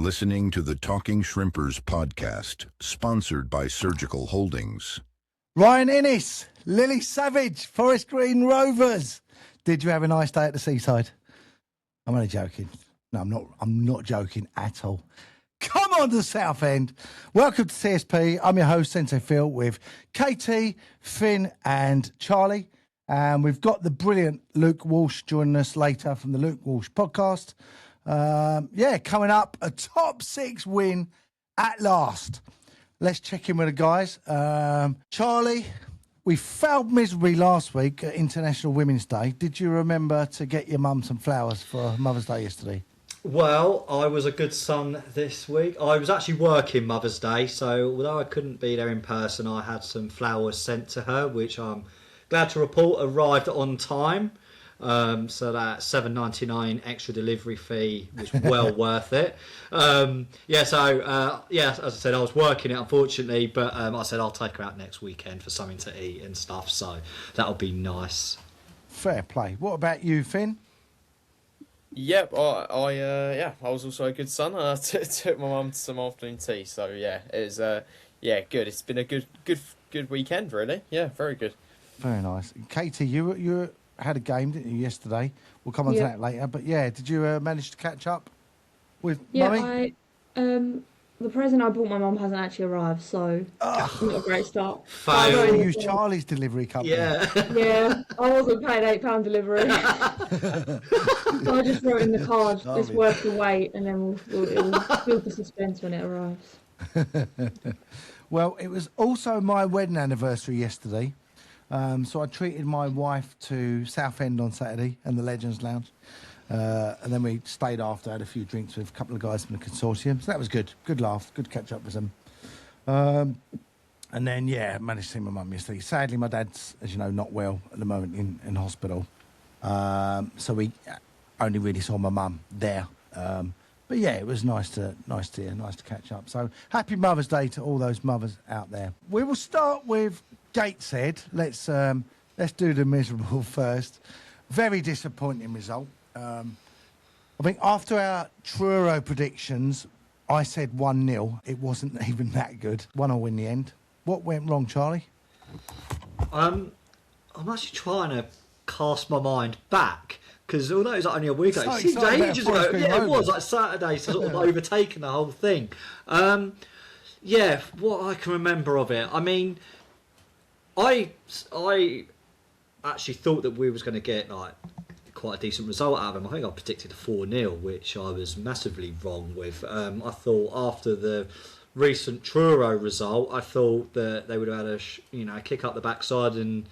listening to the Talking Shrimpers podcast, sponsored by Surgical Holdings. Ryan Innes, Lily Savage, Forest Green Rovers. Did you have a nice day at the seaside? I'm only joking. No, I'm not joking at all. Come on to Southend. Welcome to CSP. I'm your host, Sensei Phil, with Katie, Finn and Charlie. And we've got the brilliant Luke Walsh joining us later from the Luke Walsh podcast. Coming up, a top 6 win at last. Let's check in with the guys. Charlie, we failed miserably last week at International Women's Day. Did you remember to get your mum some flowers for Mother's Day yesterday? Well, I was a good son this week. I was actually working Mother's Day, so although I couldn't be there in person, I had some flowers sent to her, which I'm glad to report arrived on time. So that $7.99 extra delivery fee was well worth it. As I said, I was working it unfortunately, but I said I'll take her out next weekend for something to eat and stuff. So that'll be nice. Fair play. What about you, Finn? Yep, I was also a good son. I took my mum to some afternoon tea. So yeah, it was good. It's been a good weekend, really. Yeah, very good. Very nice. Katie, you had a game, didn't you, yesterday? We'll come on to that later. But yeah, did you manage to catch up with Mummy? The present I bought my mum hasn't actually arrived, so not a great start. I use Charlie's delivery company. Yeah, I wasn't paying £8 delivery. So I just wrote in the card, it's worth the wait, and then we'll build the suspense when it arrives. Well, it was also my wedding anniversary yesterday. So I treated my wife to Southend on Saturday and the Legends Lounge. And then we stayed after, had a few drinks with a couple of guys from the consortium. So that was good. Good laugh. Good catch up with them. And then, managed to see my mum yesterday. Sadly, my dad's, as you know, not well at the moment in hospital. So we only really saw my mum there. But yeah, it was nice to catch up. So happy Mother's Day to all those mothers out there. We will start with Gateshead. Let's do the miserable first. Very disappointing result. I think after our Truro predictions, I said 1-0. It wasn't even that good. 1-0 in the end. What went wrong, Charlie? I'm actually trying to cast my mind back, because although it was only a week ago, it seems ages ago. Yeah, it was like Saturday, so sort of overtaken the whole thing. What I can remember of it, I mean, I actually thought that we was going to get like quite a decent result out of them. I think I predicted a 4-0, which I was massively wrong with. I thought after the recent Truro result, I thought that they would have had a kick up the backside and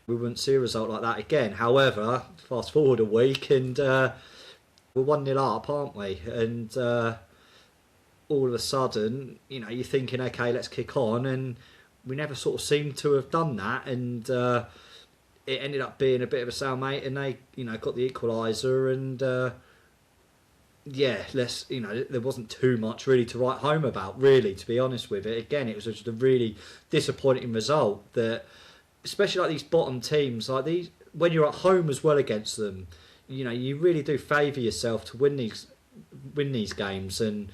we wouldn't see a result like that again. However, fast forward a week and we're 1-0 up, aren't we? And all of a sudden, you're thinking, okay, let's kick on, and we never sort of seem to have done that, and it ended up being a bit of a stalemate, and they, got the equaliser, and there wasn't too much really to write home about, really, to be honest with it. Again, it was just a really disappointing result that, especially like these bottom teams, like these, when you're at home as well against them, you really do favour yourself to win these games, and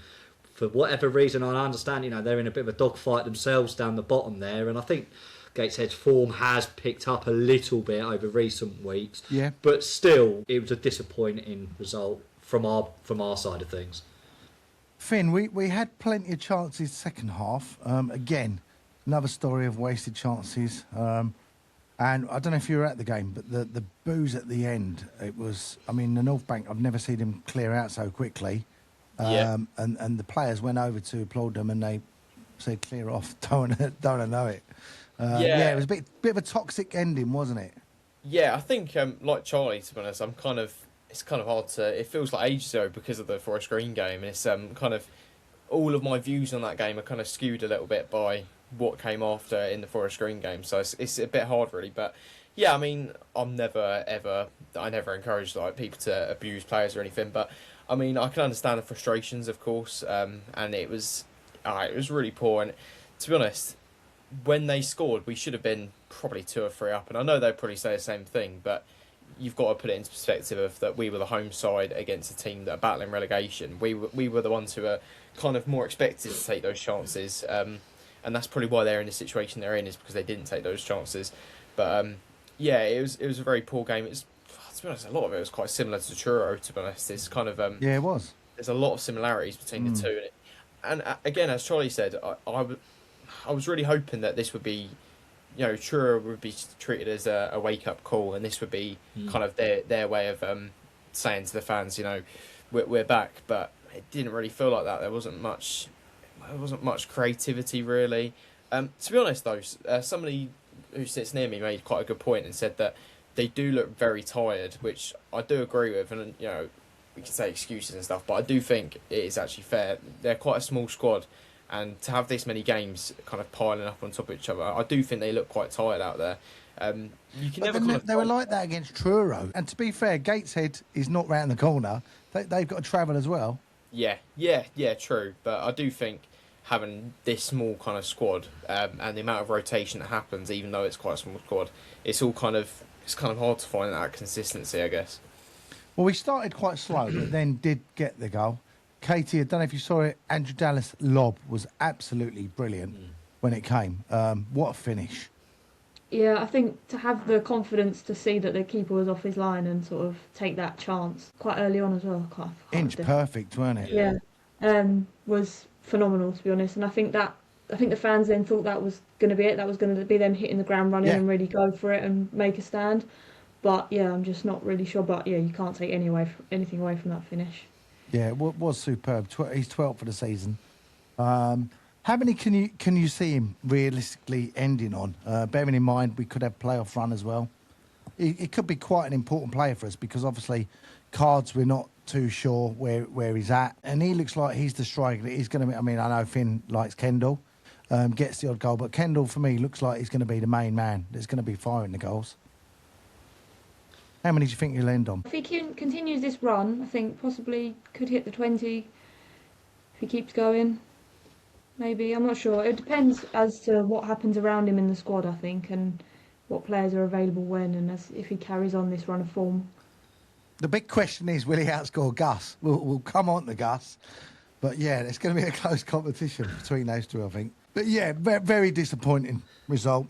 for whatever reason, I understand, they're in a bit of a dogfight themselves down the bottom there, and I think Gateshead's form has picked up a little bit over recent weeks. Yeah. But still, it was a disappointing result from our side of things. Finn, we had plenty of chances second half. Again, another story of wasted chances. And I don't know if you were at the game, but the boos at the end, it was, the North Bank, I've never seen them clear out so quickly. And the players went over to applaud them, and they said, "Clear off, don't know it." It was a bit of a toxic ending, wasn't it? Yeah, I think like Charlie, to be honest, it's kind of hard to. It feels like ages ago because of the Forest Green game, and it's kind of all of my views on that game are kind of skewed a little bit by what came after in the Forest Green game. So it's a bit hard, really, but. Yeah, I never encourage like people to abuse players or anything, but I can understand the frustrations, of course, and it was really poor. And to be honest, when they scored, we should have been probably 2 or 3 up, and I know they'd probably say the same thing, but you've got to put it into perspective of that we were the home side against a team that are battling relegation. We were the ones who are kind of more expected to take those chances, and that's probably why they're in the situation they're in, is because they didn't take those chances. But yeah, it was a very poor game. It's, to be honest, a lot of it was quite similar to Truro. To be honest, it's kind of yeah, it was. There's a lot of similarities between the two, and again, as Charlie said, I was really hoping that this would be, you know, Truro would be treated as a wake up call, and this would be kind of their way of saying to the fans, you know, we're back. But it didn't really feel like that. There wasn't much creativity really. To be honest though, somebody who sits near me made quite a good point and said that they do look very tired, which I do agree with. And you know, we can say excuses and stuff, but I do think it is actually fair. They're quite a small squad, and to have this many games kind of piling up on top of each other, I do think they look quite tired out there. You can never. They were like that against Truro, and to be fair, Gateshead is not round the corner. They've got to travel as well. Yeah, true. But I do think having this small kind of squad and the amount of rotation that happens, even though it's quite a small squad, it's kind of hard to find that consistency, I guess. Well, we started quite slow, but then did get the goal. Katie, I don't know if you saw it, Andrew Dallas' lob was absolutely brilliant when it came. What a finish. Yeah, I think to have the confidence to see that the keeper was off his line and sort of take that chance quite early on as well. Inch perfect, weren't it? Yeah, was phenomenal, to be honest. And I think the fans then thought that was going to be it. That was going to be them hitting the ground running and really go for it and make a stand. But yeah, I'm just not really sure. But yeah, you can't take anything away from that finish. Yeah, it was superb. He's 12th for the season. How many can you see him realistically ending on? Bearing in mind we could have playoff run as well. It could be quite an important player for us because obviously Cards we're not too sure where he's at, and he looks like he's the striker. He's going to be. I mean, I know Finn likes Kendall, gets the odd goal, but Kendall for me looks like he's going to be the main man. That's going to be firing the goals. How many do you think he'll end on? If he continues this run, I think possibly could hit the 20 if he keeps going. Maybe, I'm not sure. It depends as to what happens around him in the squad, I think, and what players are available when, and if he carries on this run of form. The big question is, will he outscore Gus? We'll come on to Gus. But yeah, it's going to be a close competition between those two, I think. But yeah, very disappointing result.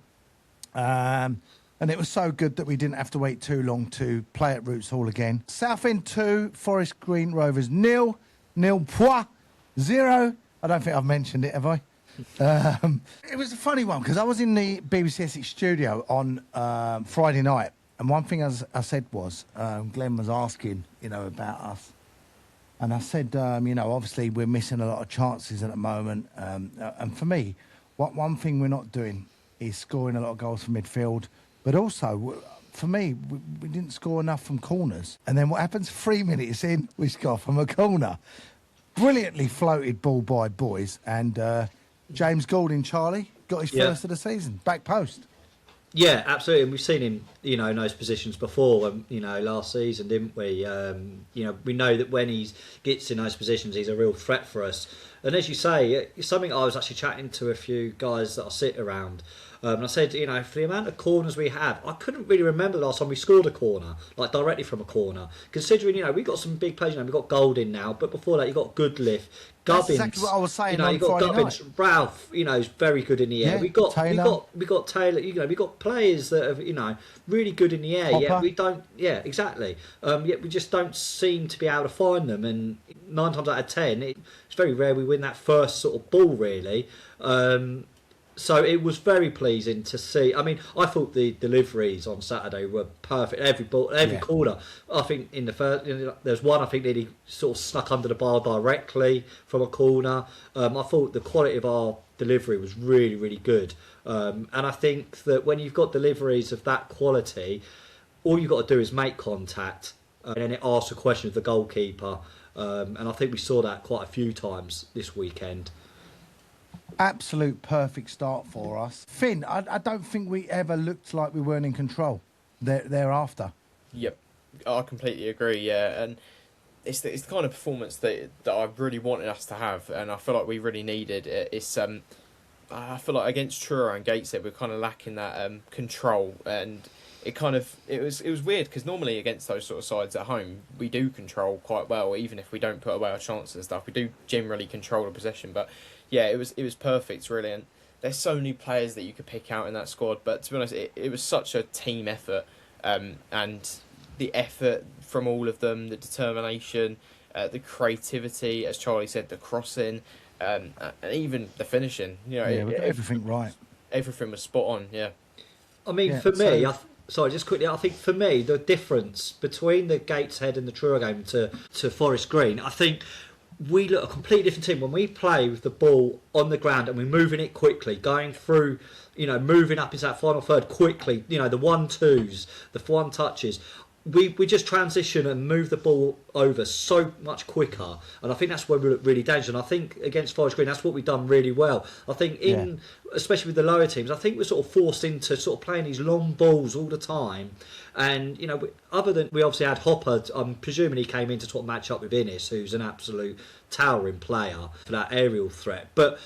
And it was so good that we didn't have to wait too long to play at Roots Hall again. Southend 2, Forest Green Rovers 0, 0. I don't think I've mentioned it, have I? It was a funny one because I was in the BBC Essex studio on Friday night, and one thing I said was, Glenn was asking, about us. And I said, obviously we're missing a lot of chances at the moment. And for me, one thing we're not doing is scoring a lot of goals from midfield. But also, for me, we didn't score enough from corners. And then what happens 3 minutes in, we score from a corner. Brilliantly floated ball by boys. And James Goulding, Charlie, got his first of the season. Back post. Yeah, absolutely. And we've seen him, in those positions before, last season, didn't we? We know that when he gets in those positions, he's a real threat for us. And as you say, it's something I was actually chatting to a few guys that I sit around. And I said, for the amount of corners we have, I couldn't really remember the last time we scored a corner, like directly from a corner. Considering, we've got some big players, we've got Golding now, but before that, you've got Goodliff, Gubbins. That's exactly what I was saying you've got Gubbins, night. Ralph, is very good in the air. Yeah, We've got Taylor, we've got players that have, really good in the air. Hopper. Yet we don't, exactly. Yet we just don't seem to be able to find them. And 9 times out of 10, it's very rare we win that first sort of ball, really. So it was very pleasing to see. I mean, I thought the deliveries on Saturday were perfect. Every ball, every corner. I think in the first, there's one I think that he sort of snuck under the bar directly from a corner. I thought the quality of our delivery was really, really good. And I think that when you've got deliveries of that quality, all you've got to do is make contact, and then it asks a question of the goalkeeper. And I think we saw that quite a few times this weekend. Absolute perfect start for us. Finn, I don't think we ever looked like we weren't in control thereafter. Yep, I completely agree, yeah. And it's the kind of performance that I really wanted us to have, and I feel like we really needed. It's I feel like against Truro and Gateshead, we're kind of lacking that control, and it was weird because normally against those sort of sides at home we do control quite well, even if we don't put away our chances and stuff. We do generally control the possession, but yeah, it was perfect really. And there's so many players that you could pick out in that squad, but to be honest, it was such a team effort, and the effort from all of them, the determination, the creativity, as Charlie said, the crossing, and even the finishing. We got everything right. Everything was spot on. Yeah. I mean, for me, sorry, just quickly, I think for me, the difference between the Gateshead and the Truro game to Forest Green, I think we look a completely different team when we play with the ball on the ground and we're moving it quickly, going through, moving up into that final third quickly, the 1-2s, the 1-touches. We just transition and move the ball over so much quicker, and I think that's where we look really dangerous. And I think against Forest Green, that's what we've done really well. I think especially with the lower teams, I think we're sort of forced into sort of playing these long balls all the time. And other than we obviously had Hopper, I'm presuming he came in to sort of match up with Innes, who's an absolute towering player for that aerial threat, but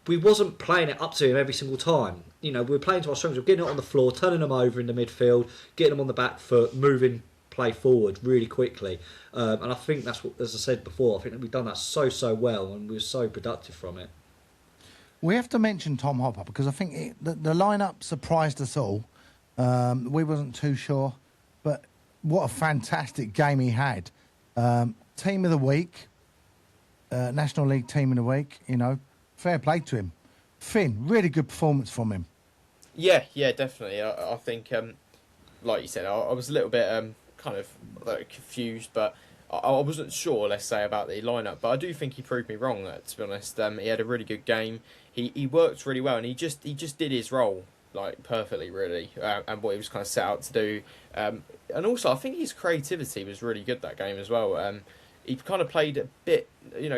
we wasn't playing it up to him every single time. We were playing to our strengths. We were getting it on the floor, turning them over in the midfield, getting them on the back foot, moving play forward really quickly, and I think that's what, as I said before, I think that we've done that so well, and we were so productive from it. We have to mention Tom Hopper because I think the lineup surprised us all. We wasn't too sure, but what a fantastic game he had. Team of the week, National League Team of the Week. Fair play to him. Finn, really good performance from him. Yeah, definitely. I think, like you said, I was a little bit kind of confused, but I wasn't sure, let's say, about the lineup. But I do think he proved me wrong. To be honest, he had a really good game. He worked really well, and he just did his role perfectly, really, and what he was kind of set out to do. And also, I think his creativity was really good that game as well. He kind of played a bit,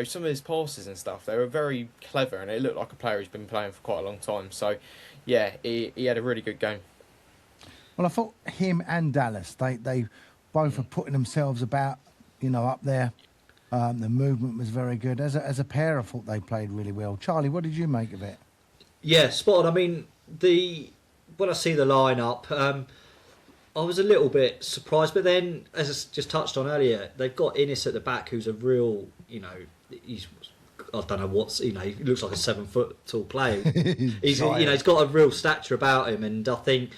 some of his passes and stuff, they were very clever, and it looked like a player who's been playing for quite a long time. So, yeah, he had a really good game. Well, I thought him and Dallas, they both are putting themselves about, up there. The movement was very good. As a pair, I thought they played really well. Charlie, what did you make of it? Yeah, spot on. I mean, when I see the lineup, I was a little bit surprised, but then, as I just touched on earlier, they've got Innes at the back, who's a real, he's, I don't know what's, he looks like a 7 foot tall player. He's got a real stature about him, and I think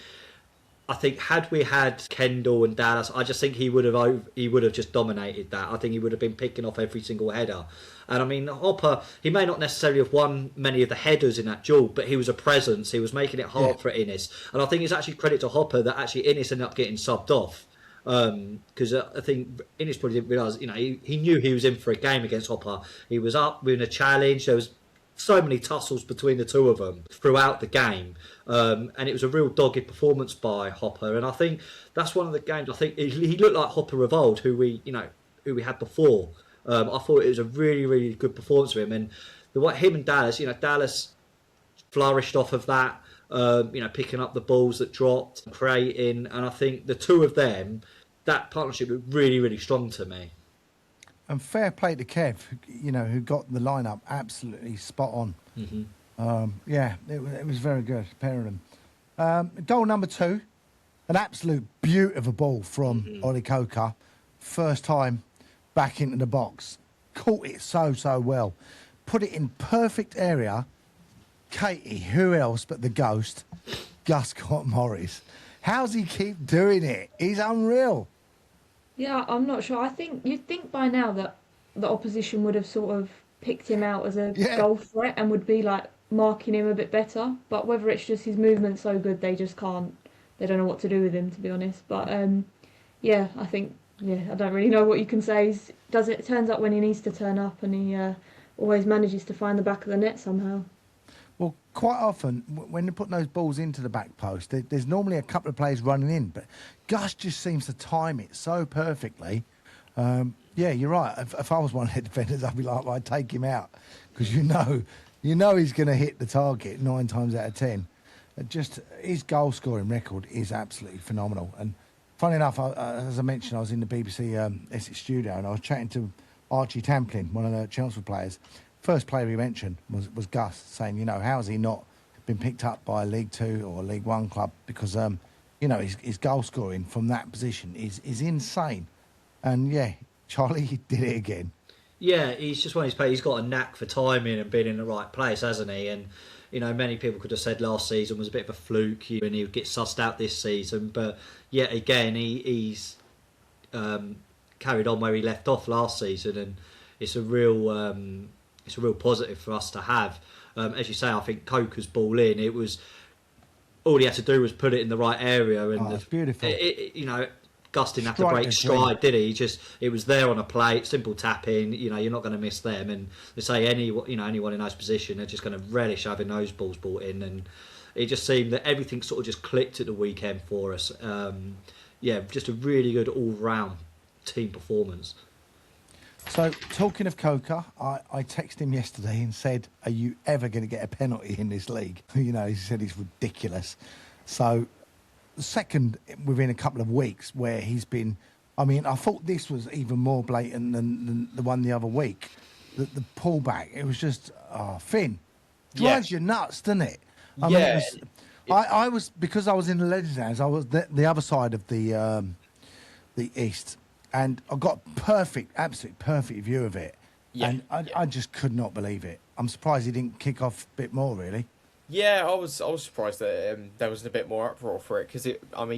had we had Kendall and Dallas, I just think he would have just dominated that. I think he would have been picking off every single header. And I mean, Hopper, he may not necessarily have won many of the headers in that duel, but he was a presence. He was making it hard for Innes. And I think it's actually credit to Hopper that actually Innes ended up getting subbed off. Because I think Innes probably didn't realise, he knew he was in for a game against Hopper. He was up with a challenge. There was so many tussles between the two of them throughout the game. And it was a real dogged performance by Hopper. And I think that's one of the games, I think he looked like Hopper of old, who we had before. I thought it was a really, really good performance for him. And him and Dallas, Dallas flourished off of that, picking up the balls that dropped, creating. And I think the two of them, that partnership was really, really strong to me. And fair play to Kev, who got the lineup absolutely spot on. Mm-hmm. It was very good, pair of them. Goal number 2, an absolute beaut of a ball from Ollie Coker. First time back into the box. Caught it so well. Put it in perfect area. Katie, who else but the ghost, Gus Scott Morris. How's he keep doing it? He's unreal. Yeah, I'm not sure. I think you'd think by now that the opposition would have sort of picked him out as a goal threat and would be marking him a bit better. But whether it's just his movement's so good, they just can't. They don't know what to do with him, to be honest. But I think I don't really know what you can say. It turns up when he needs to turn up, and he always manages to find the back of the net somehow. Well, quite often, when they're putting those balls into the back post, there's normally a couple of players running in, but Gus just seems to time it so perfectly. You're right. If I was one of the defenders, I'd be like, I'd take him out, because you know he's going to hit the target 9 times out of 10. Just his goal-scoring record is absolutely phenomenal. And funny enough, as I mentioned, I was in the BBC Essex studio, and I was chatting to Archie Tamplin, one of the Chelmsford players. First player he mentioned was Gus, saying, how has he not been picked up by a League 2 or a League 1 club? Because you know, his goal scoring from that position is insane. And yeah, Charlie did it again. Yeah, he's just one of his players. He's got a knack for timing and being in the right place, hasn't he? And you know, many people could have said last season was a bit of a fluke and he would get sussed out this season. But yet again, he's carried on where he left off last season, and it's a real positive for us to have. As you say, I think Coker's ball in. It was all he had to do was put it in the right area, and it's beautiful. You know, Gus didn't have to break stride, did he? It was there on a plate, simple tap in. You know, you're not going to miss them. And they say anyone in those position, they're just going to relish having those balls brought in. And it just seemed that everything sort of just clicked at the weekend for us. Yeah, just a really good all-round team performance. So, talking of Coker, I texted him yesterday and said, are you ever going to get a penalty in this league? You know, he said it's ridiculous. So, second within a couple of weeks where he's been... I mean, I thought this was even more blatant than the one the other week. The pullback, it was just... Oh, Finn, drives you nuts, doesn't it? I mean, I was... Because I was in the Legends House, I was the other side of the East... And I got absolutely perfect view of it. Yeah, and I just could not believe it. I'm surprised he didn't kick off a bit more, really. Yeah, I was surprised that there wasn't a bit more uproar for it, because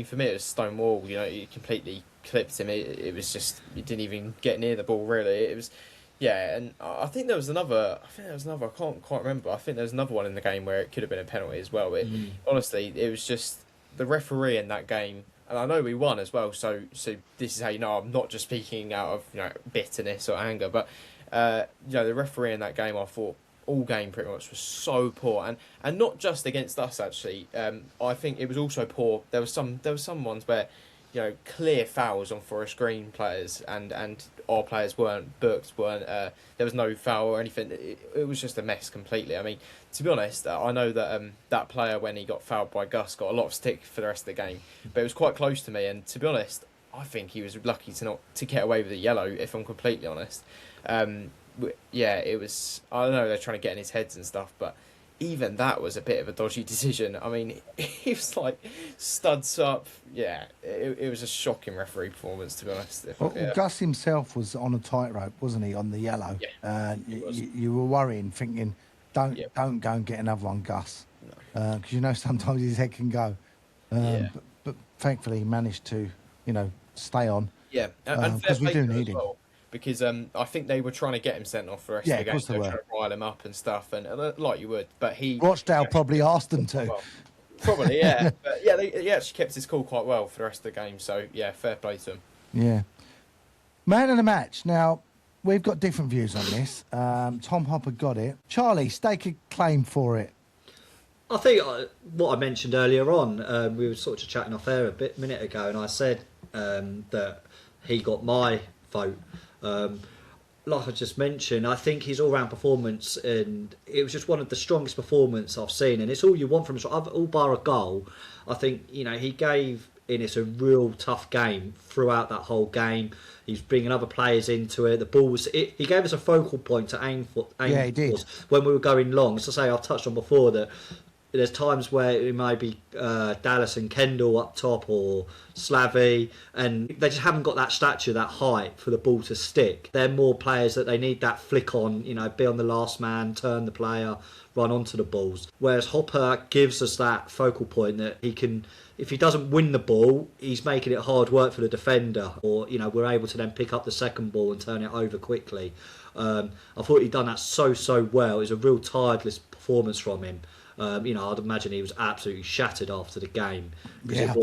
for me it was stone-wall. You know, it completely clipped him. It was just, he didn't even get near the ball, really. It was, yeah, and I think there was another. I can't quite remember. I think there was another one in the game where it could have been a penalty as well. Honestly, it was just the referee in that game. And I know we won as well, so this is how you know I'm not just speaking out of bitterness or anger, but the referee in that game, I thought all game pretty much was so poor, and not just against us actually. I think it was also poor. There was some ones where clear fouls on Forest Green players, and our players weren't booked, there was no foul or anything. It was just a mess completely. I mean, to be honest, I know that that player, when he got fouled by Gus, got a lot of stick for the rest of the game, but it was quite close to me, and to be honest, I think he was lucky to get away with a yellow, if I'm completely honest. It was, I don't know, they're trying to get in his heads and stuff, but even that was a bit of a dodgy decision. I mean, he was like studs up. Yeah, it was a shocking referee performance, to be honest. Gus himself was on a tightrope, wasn't he, on the yellow? Yeah, you were worrying, thinking, don't go and get another one, Gus, because sometimes his head can go. But thankfully he managed to, stay on. Yeah, and because we do need him. Well, because I think they were trying to get him sent off for the rest of the game. They were trying to rile him up and stuff, and like you would. But Rochdale probably asked them to. Well, probably, yeah. But yeah, he actually kept his cool quite well for the rest of the game. So yeah, fair play to him. Yeah. Man of the match. Now, we've got different views on this. Tom Hopper got it. Charlie, stake a claim for it. I think what I mentioned earlier on, we were sort of chatting off air a minute ago, and I said that he got my vote. Like I just mentioned, I think his all-round performance, and it was just one of the strongest performances I've seen, and it's all you want from him, all bar a goal. I think he gave Innes a real tough game throughout that whole game. He's bringing other players into it. The ball was. He gave us a focal point to aim for. He did. When we were going long. As I say, I've touched on before that. There's times where it may be Dallas and Kendall up top, or Slavy, and they just haven't got that stature, that height for the ball to stick. They're more players that they need that flick on, be on the last man, turn the player, run onto the balls. Whereas Hopper gives us that focal point that he can, if he doesn't win the ball, he's making it hard work for the defender, or we're able to then pick up the second ball and turn it over quickly. I thought he'd done that so well. It was a real tireless performance from him. I'd imagine he was absolutely shattered after the game. Yeah, he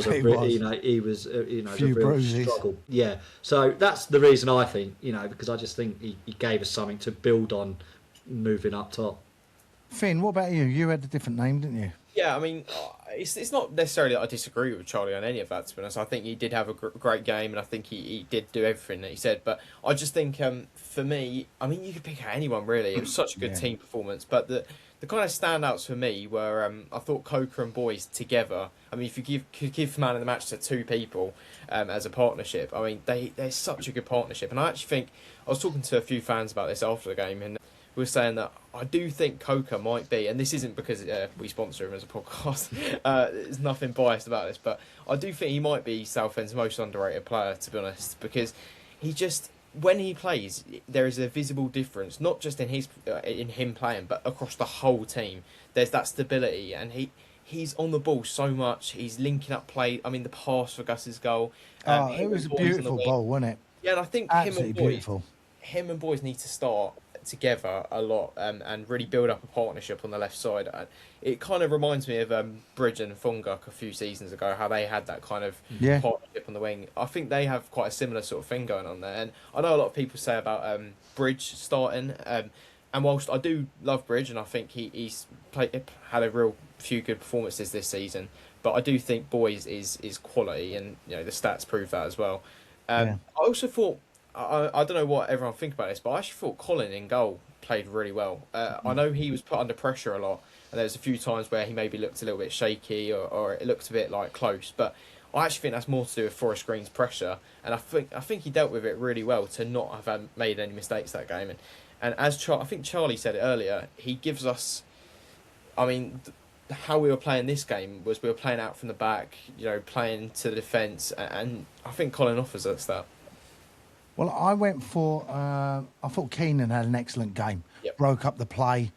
was a real struggle. Yeah, so that's the reason I think, because I just think he gave us something to build on moving up top. Finn, what about you? You had a different name, didn't you? Yeah, I mean, it's not necessarily that I disagree with Charlie on any of that, to be honest. I think he did have a great game, and I think he did do everything that he said. But I just think, for me, I mean, you could pick out anyone, really. It was such a good team performance. But the kind of standouts for me were, I thought Coker and Boys together. I mean, if you could give man of the match to two people as a partnership, I mean, they're such a good partnership. And I actually think, I was talking to a few fans about this after the game, and we were saying that I do think Coca might be, and this isn't because we sponsor him as a podcast. There's nothing biased about this, but I do think he might be Southend's most underrated player, to be honest, because he just, when he plays, there is a visible difference, not just in him playing, but across the whole team. There's that stability, and he's on the ball so much. He's linking up play. I mean, the pass for Gus's goal. It was a beautiful ball, wasn't it? Yeah, and I think him and Boys need to start together a lot and really build up a partnership on the left side. It kind of reminds me of Bridge and Funguk a few seasons ago, how they had that kind of partnership on the wing. I think they have quite a similar sort of thing going on there. And I know a lot of people say about Bridge starting, and whilst I do love Bridge, and I think he's had a real few good performances this season, but I do think Boys is quality, and the stats prove that as well. I also thought, I don't know what everyone think about this, but I actually thought Colin in goal played really well. I know he was put under pressure a lot, and there was a few times where he maybe looked a little bit shaky or it looked a bit like close, but I actually think that's more to do with Forest Green's pressure, and I think he dealt with it really well to not have made any mistakes that game. And as I think Charlie said it earlier, he gives us, I mean, how we were playing this game was we were playing out from the back, playing to the defence, and I think Colin offers us that. Well, I went for, I thought Keenan had an excellent game. Yep. Broke up the play,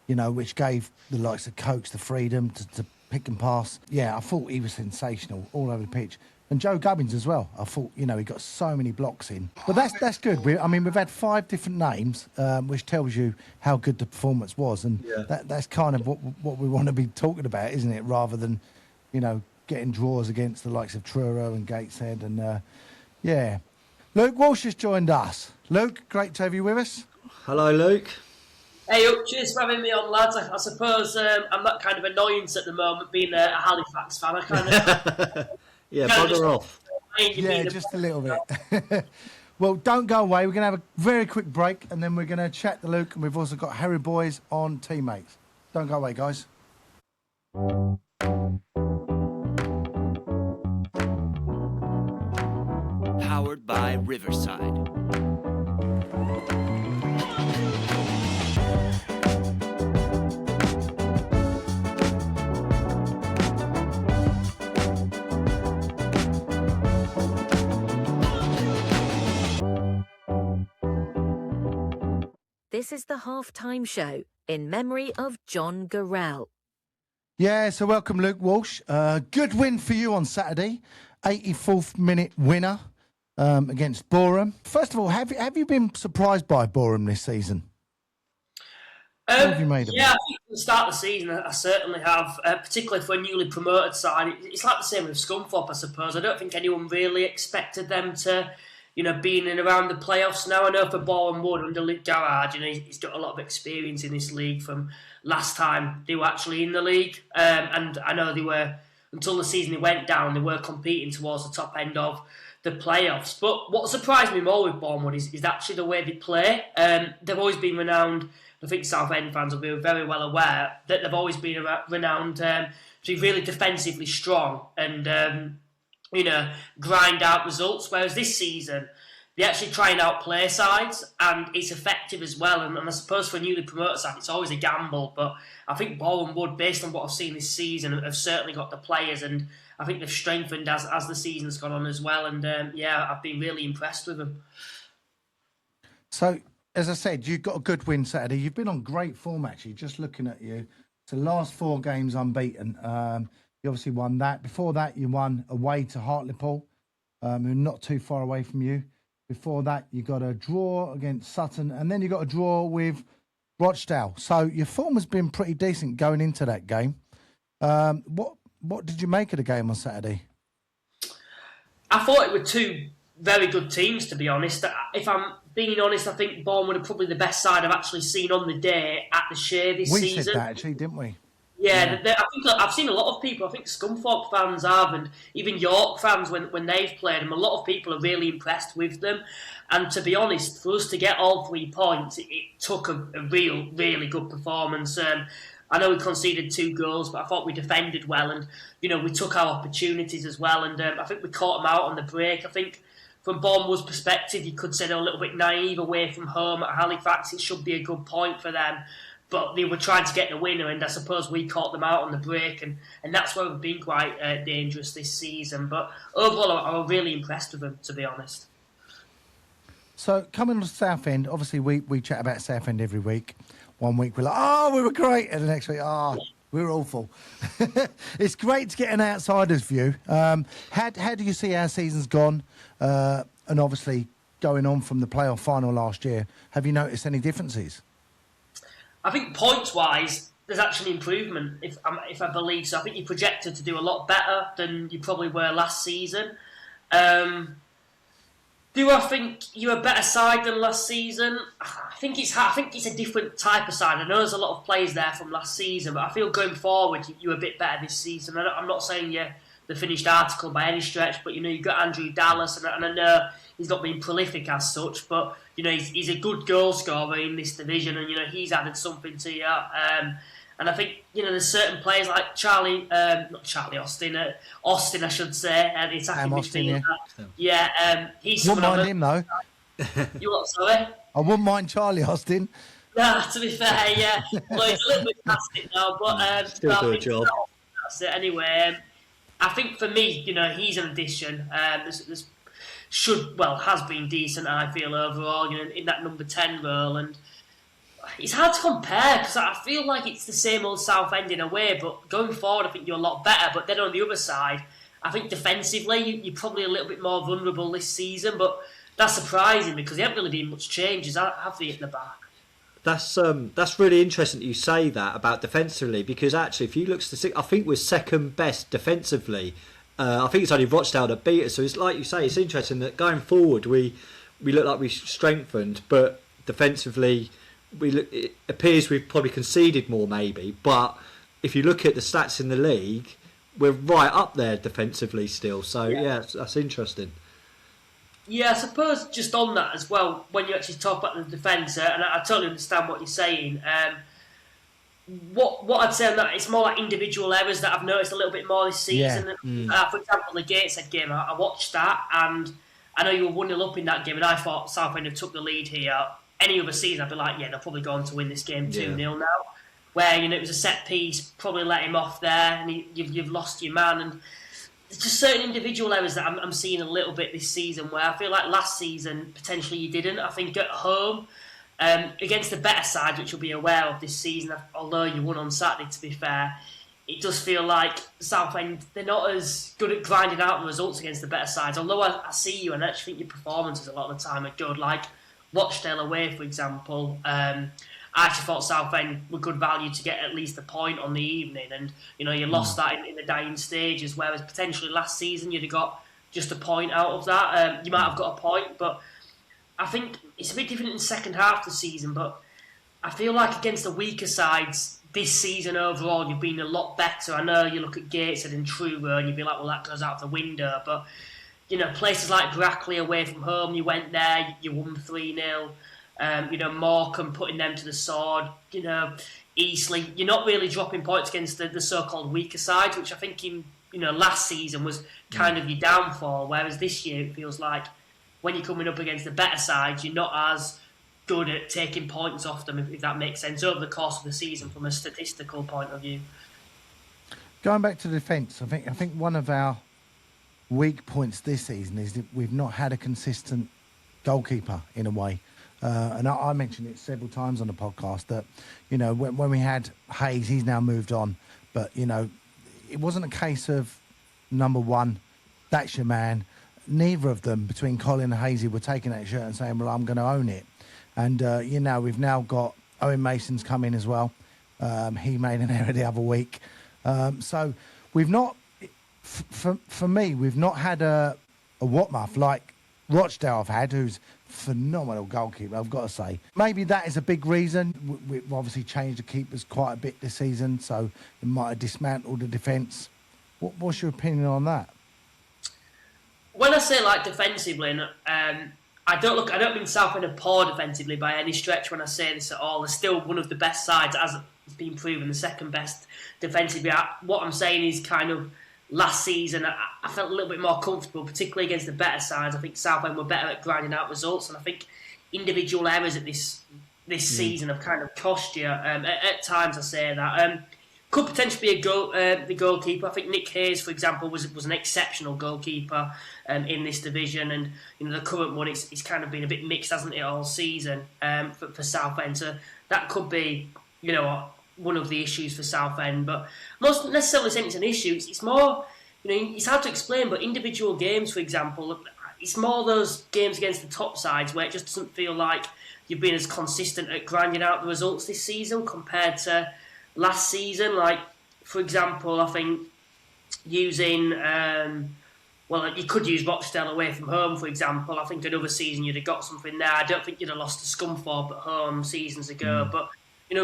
which gave the likes of Cokes the freedom to pick and pass. Yeah, I thought he was sensational all over the pitch. And Joe Gubbins as well. I thought, he got so many blocks in. But that's good. We've had 5 different names, which tells you how good the performance was. And that's kind of what we want to be talking about, isn't it? Rather than, getting draws against the likes of Truro and Gateshead. And, Luke Walsh has joined us. Luke, great to have you with us. Hello, Luke. Hey, cheers for having me on, lads. I suppose I'm that kind of annoyance at the moment, being a Halifax fan. I kind of... bugger off. Yeah, just a little bit. Well, don't go away. We're going to have a very quick break, and then we're going to chat to Luke, and we've also got Harry Boys on Teammates. Don't go away, guys. Powered by Riverside. This is the halftime show in memory of John Gurrell. Yeah, so welcome, Luke Walsh. Good win for you on Saturday. 84th minute winner against Boreham. First of all, have you been surprised by Boreham this season? What have you made of it? I think at the start of the season, I certainly have, particularly for a newly promoted side. It's like the same with Scunthorpe, I suppose. I don't think anyone really expected them to, being in around the playoffs now. I know for Boreham Wood under Luke Garrard, he's got a lot of experience in this league from last time they were actually in the league. And I know they were, until the season they went down, they were competing towards the top end of the playoffs. But what surprised me more with Boreham Wood is actually the way they play. They've always been renowned, I think Southend fans will be very well aware, that they've always been renowned to be really defensively strong and, grind out results. Whereas this season, they actually try and outplay sides, and it's effective as well. And I suppose for a newly promoted side, it's always a gamble. But I think Boreham Wood, based on what I've seen this season, have certainly got the players, and I think they've strengthened as the season's gone on as well. And I've been really impressed with them. So, as I said, you've got a good win Saturday. You've been on great form, actually, just looking at you. So, last 4 games unbeaten. You obviously won that. Before that, you won away to Hartlepool, who are not too far away from you. Before that, you got a draw against Sutton, and then you got a draw with Rochdale. So your form has been pretty decent going into that game. What did you make of the game on Saturday? I thought it were 2 very good teams, to be honest. If I'm being honest, I think Bournemouth are probably the best side I've actually seen on the day at the Share this season. We said that, actually, didn't we? Yeah, I think I've seen a lot of people. I think Scunthorpe fans have, and even York fans when they've played them. A lot of people are really impressed with them. And to be honest, for us to get all 3 points, it took a really good performance. I know we conceded 2 goals, but I thought we defended well, and we took our opportunities as well. And I think we caught them out on the break. I think from Bournemouth's perspective, you could say they're a little bit naive away from home at Halifax. It should be a good point for them. But they were trying to get the winner, and I suppose we caught them out on the break, and that's where we've been quite dangerous this season. But overall, I was really impressed with them, to be honest. So coming to Southend, obviously we chat about Southend every week. One week we're like, oh, we were great, and the next week, oh, we were awful. It's great to get an outsider's view. How do you see our season's gone? And obviously going on from the playoff final last year, have you noticed any differences? I think points-wise, there's actually improvement, if I believe so. I think you're projected to do a lot better than you probably were last season. Do I think you're a better side than last season? I think it's a different type of side. I know there's a lot of players there from last season, but I feel going forward you're a bit better this season. I'm not saying you're the finished article by any stretch, but you've got Andrew Dallas, and I know he's not been prolific as such, but he's a good goal scorer in this division, and he's added something to you. And I think there's certain players like Austin, I should say, the attacking midfielder. Yeah, he's. Wouldn't mind him though. You what? Sorry. I wouldn't mind Charlie Austin. No, to be fair, yeah. Well, he's a little bit past it now, but still do a job. That's it anyway. I think for me, he's an addition. Has been decent, I feel, overall, in that number 10 role. And it's hard to compare because I feel like it's the same old Southend in a way, but going forward, I think you're a lot better. But then on the other side, I think defensively, you're probably a little bit more vulnerable this season. But that's surprising because there haven't really been much changes, have they, at the back? That's really interesting that you say that about defensively, because actually, if you look I think we're second best defensively. I think it's only Rochdale that beat us. So it's like you say, it's interesting that going forward we look like we strengthened, but defensively it appears we've probably conceded more maybe. But if you look at the stats in the league, we're right up there defensively still. So yeah that's interesting. Yeah, I suppose just on that as well, when you actually talk about the defence, and I totally understand what you're saying, what I'd say on that, it's more like individual errors that I've noticed a little bit more this season. Yeah. For example, the Gateshead game, I watched that, and I know you were 1-0 up in that game, and I thought Southend had took the lead here. Any other season, I'd be like, yeah, they're probably going to win this game 2-0 now. Where, it was a set piece, probably let him off there, and you've lost your man, and there's just certain individual errors that I'm seeing a little bit this season where I feel like last season potentially you didn't. I think at home against the better side, which you'll be aware of this season, although you won on Saturday, to be fair, it does feel like Southend, they're not as good at grinding out the results against the better sides. Although I see you and I actually think your performances a lot of the time are good, like Rochdale away, for example. I actually thought Southend were good value to get at least a point on the evening, and you lost that in the dying stages, whereas potentially last season you'd have got just a point out of that. You might have got a point, but I think it's a bit different in the second half of the season. But I feel like against the weaker sides this season overall, you've been a lot better. I know you look at Gateshead and Truro and you'd be like, well, that goes out the window, but places like Brackley away from home, you went there, you won 3-0. Morecambe putting them to the sword, Eastleigh, you're not really dropping points against the so-called weaker sides, which I think in last season was kind of your downfall, whereas this year it feels like when you're coming up against the better sides, you're not as good at taking points off them, if that makes sense, over the course of the season from a statistical point of view. Going back to the defence, I think one of our weak points this season is that we've not had a consistent goalkeeper in a way. And I mentioned it several times on the podcast that, when we had Hayes, he's now moved on. But, it wasn't a case of, number one, that's your man. Neither of them, between Colin and Hazy, were taking that shirt and saying, well, I'm going to own it. And, we've now got Owen Mason's come in as well. He made an error the other week. So we've not, for me, we've not had a Watmuff like Rochdale have had, who's phenomenal goalkeeper, I've got to say. Maybe that is a big reason. We've obviously changed the keepers quite a bit this season, so it might have dismantled the defence. What's your opinion on that? When I say defensively, I don't mean Southend are poor defensively by any stretch when I say this at all. They're still one of the best sides, as it's been proven, the second best defensively. What I'm saying is kind of last season, I felt a little bit more comfortable, particularly against the better sides. I think Southend were better at grinding out results, and I think individual errors at this season have kind of cost you. At times, I say that. Could potentially be the goalkeeper. I think Nick Hayes, for example, was an exceptional goalkeeper in this division, and the current one, it's kind of been a bit mixed, hasn't it, all season for Southend. So that could be, one of the issues for Southend. But not necessarily saying it's an issue. It's more, it's hard to explain. But individual games, for example, it's more those games against the top sides where it just doesn't feel like you've been as consistent at grinding out the results this season compared to last season. Like, for example, I think using, you could use Rochdale away from home, for example. I think another season you'd have got something there. I don't think you'd have lost to Scunthorpe at home seasons ago. But,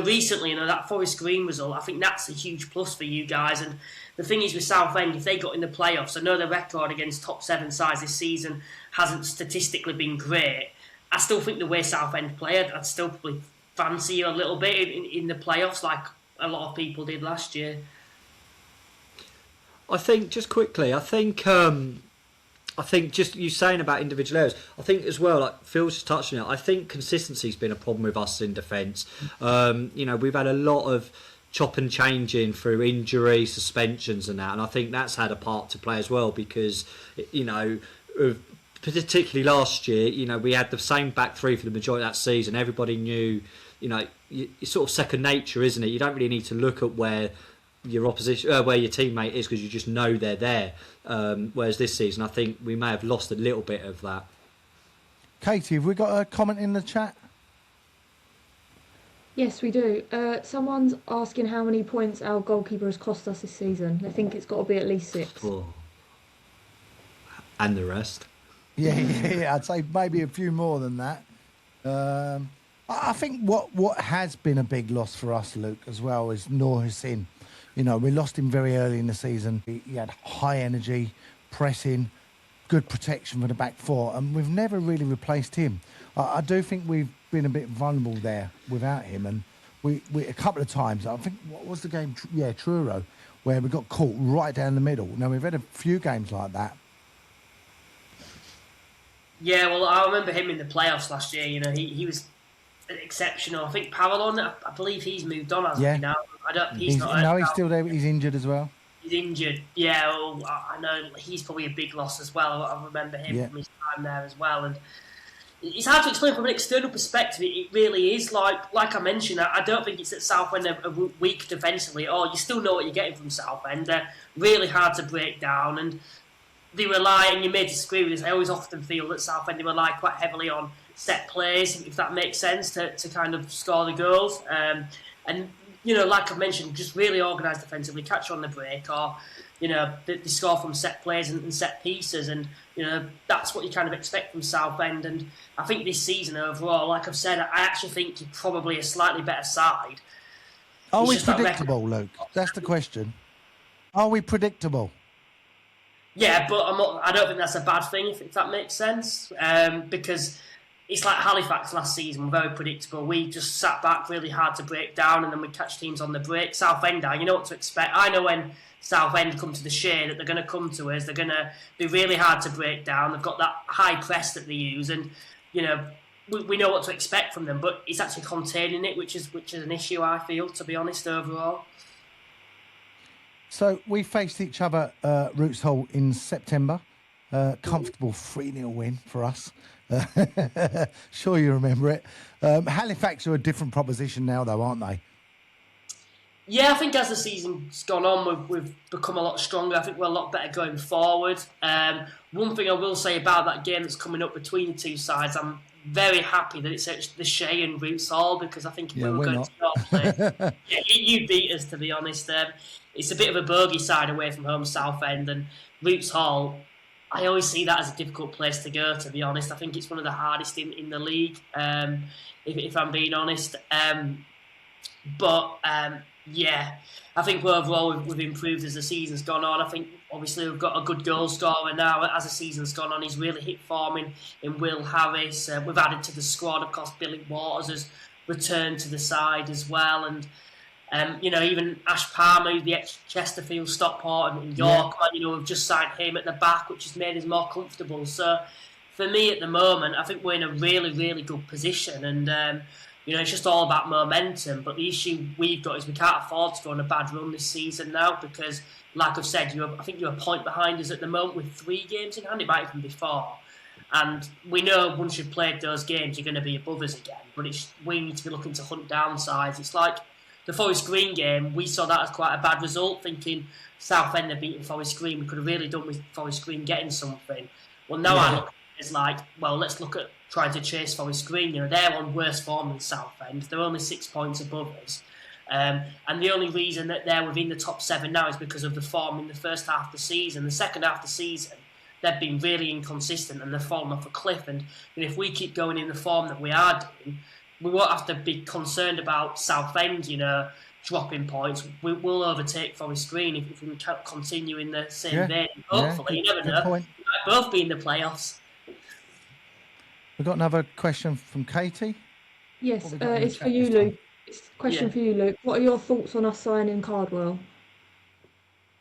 recently, that Forest Green result, I think that's a huge plus for you guys. And the thing is with Southend, if they got in the playoffs, I know the record against top 7 sides this season hasn't statistically been great. I still think the way Southend played, I'd still probably fancy you a little bit in the playoffs, like a lot of people did last year. I think, just quickly, I think just you saying about individual errors, I think as well, like Phil's just touching on it, I think consistency's been a problem with us in defence. We've had a lot of chop and changing through injury, suspensions and that, and I think that's had a part to play as well because, particularly last year, we had the same back three for the majority of that season. Everybody knew, it's sort of second nature, isn't it? You don't really need to look at where your opposition, where your teammate is, because you just know they're there. Whereas this season, I think we may have lost a little bit of that. Katie, have we got a comment in the chat? Yes, we do. Someone's asking how many points our goalkeeper has cost us this season. I think it's got to be at least 6. Oh. And the rest. Yeah, I'd say maybe a few more than that. I think what has been a big loss for us, Luke, as well, is Noor Hussain. We lost him very early in the season. He had high energy, pressing, good protection for the back four, and we've never really replaced him. I do think we've been a bit vulnerable there without him, and we a couple of times, I think, what was the game? Truro, where we got caught right down the middle. Now, we've had a few games like that. Yeah, well, I remember him in the playoffs last year. He was exceptional. I think Parallon, I believe he's moved on, hasn't he now? He's not. No, he's still there, but he's injured as well. He's injured. Yeah, well, I know he's probably a big loss as well. I remember him from his time there as well. And it's hard to explain from an external perspective. It really is. Like I mentioned, I don't think it's that Southend are weak defensively at all. You still know what you're getting from Southend. They're really hard to break down, and they rely, and you may disagree with this, I always often feel that Southend rely quite heavily on set plays, if that makes sense, to kind of score the goals. And, like I mentioned, just really organised defensively, catch on the break, or, they score from set plays and set pieces. And, that's what you kind of expect from Southend. And I think this season overall, like I've said, I actually think you're probably a slightly better side. Are we predictable, Luke? That's the question. Are we predictable? Yeah, but I don't think that's a bad thing, if that makes sense. Because it's like Halifax last season, we're very predictable. We just sat back really hard to break down, and then we catch teams on the break. Southend, you know what to expect. I know when Southend come to the shade that they're going to come to us. They're going to be really hard to break down. They've got that high press that they use, and we know what to expect from them. But it's actually containing it, which is an issue, I feel, to be honest, overall. So we faced each other at Roots Hall in September. Comfortable 3-0 win for us. Sure you remember it. Halifax are a different proposition now, though, aren't they? Yeah, I think as the season's gone on, we've become a lot stronger. I think we're a lot better going forward. One thing I will say about that game that's coming up between the two sides, I'm very happy that it's at the Shea and Roots Hall, because I think if we were going to start playing, you beat us, to be honest. It's a bit of a bogey side away from home, Southend, and Roots Hall, I always see that as a difficult place to go, to be honest. I think it's one of the hardest in the league, if I'm being honest. Yeah, I think overall we've improved as the season's gone on. I think obviously we've got a good goal scorer now. As the season's gone on, he's really hit form in Will Harris. We've added to the squad. Of course, Billy Waters has returned to the side as well. And Even Ash Palmer, the ex-Chesterfield, Stockport and York, we've just signed him at the back, which has made us more comfortable. So for me at the moment, I think we're in a really, really good position. And, it's just all about momentum. But the issue we've got is we can't afford to go on a bad run this season now because, like I've said, I think you're a point behind us at the moment with 3 games in hand. It might even be 4. And we know once you've played those games, you're going to be above us again. But we need to be looking to hunt down sides. It's like the Forest Green game, we saw that as quite a bad result, thinking Southend had beaten Forest Green. We could have really done with Forest Green getting something. Well, now I look at it as like, well, let's look at trying to chase Forest Green. They're on worse form than Southend. They're only 6 points above us. And the only reason that they're within the top 7 now is because of the form in the first half of the season. The second half of the season, they've been really inconsistent and they've fallen off a cliff. And if we keep going in the form that we are doing, we won't have to be concerned about Southend, dropping points. We'll overtake Forest Green if we can continue in the same vein. Hopefully, you never know. Point. We might both be in the playoffs. We've got another question from Katie. Yes, it's for you, Luke. It's a question for you, Luke. What are your thoughts on us signing Cardwell?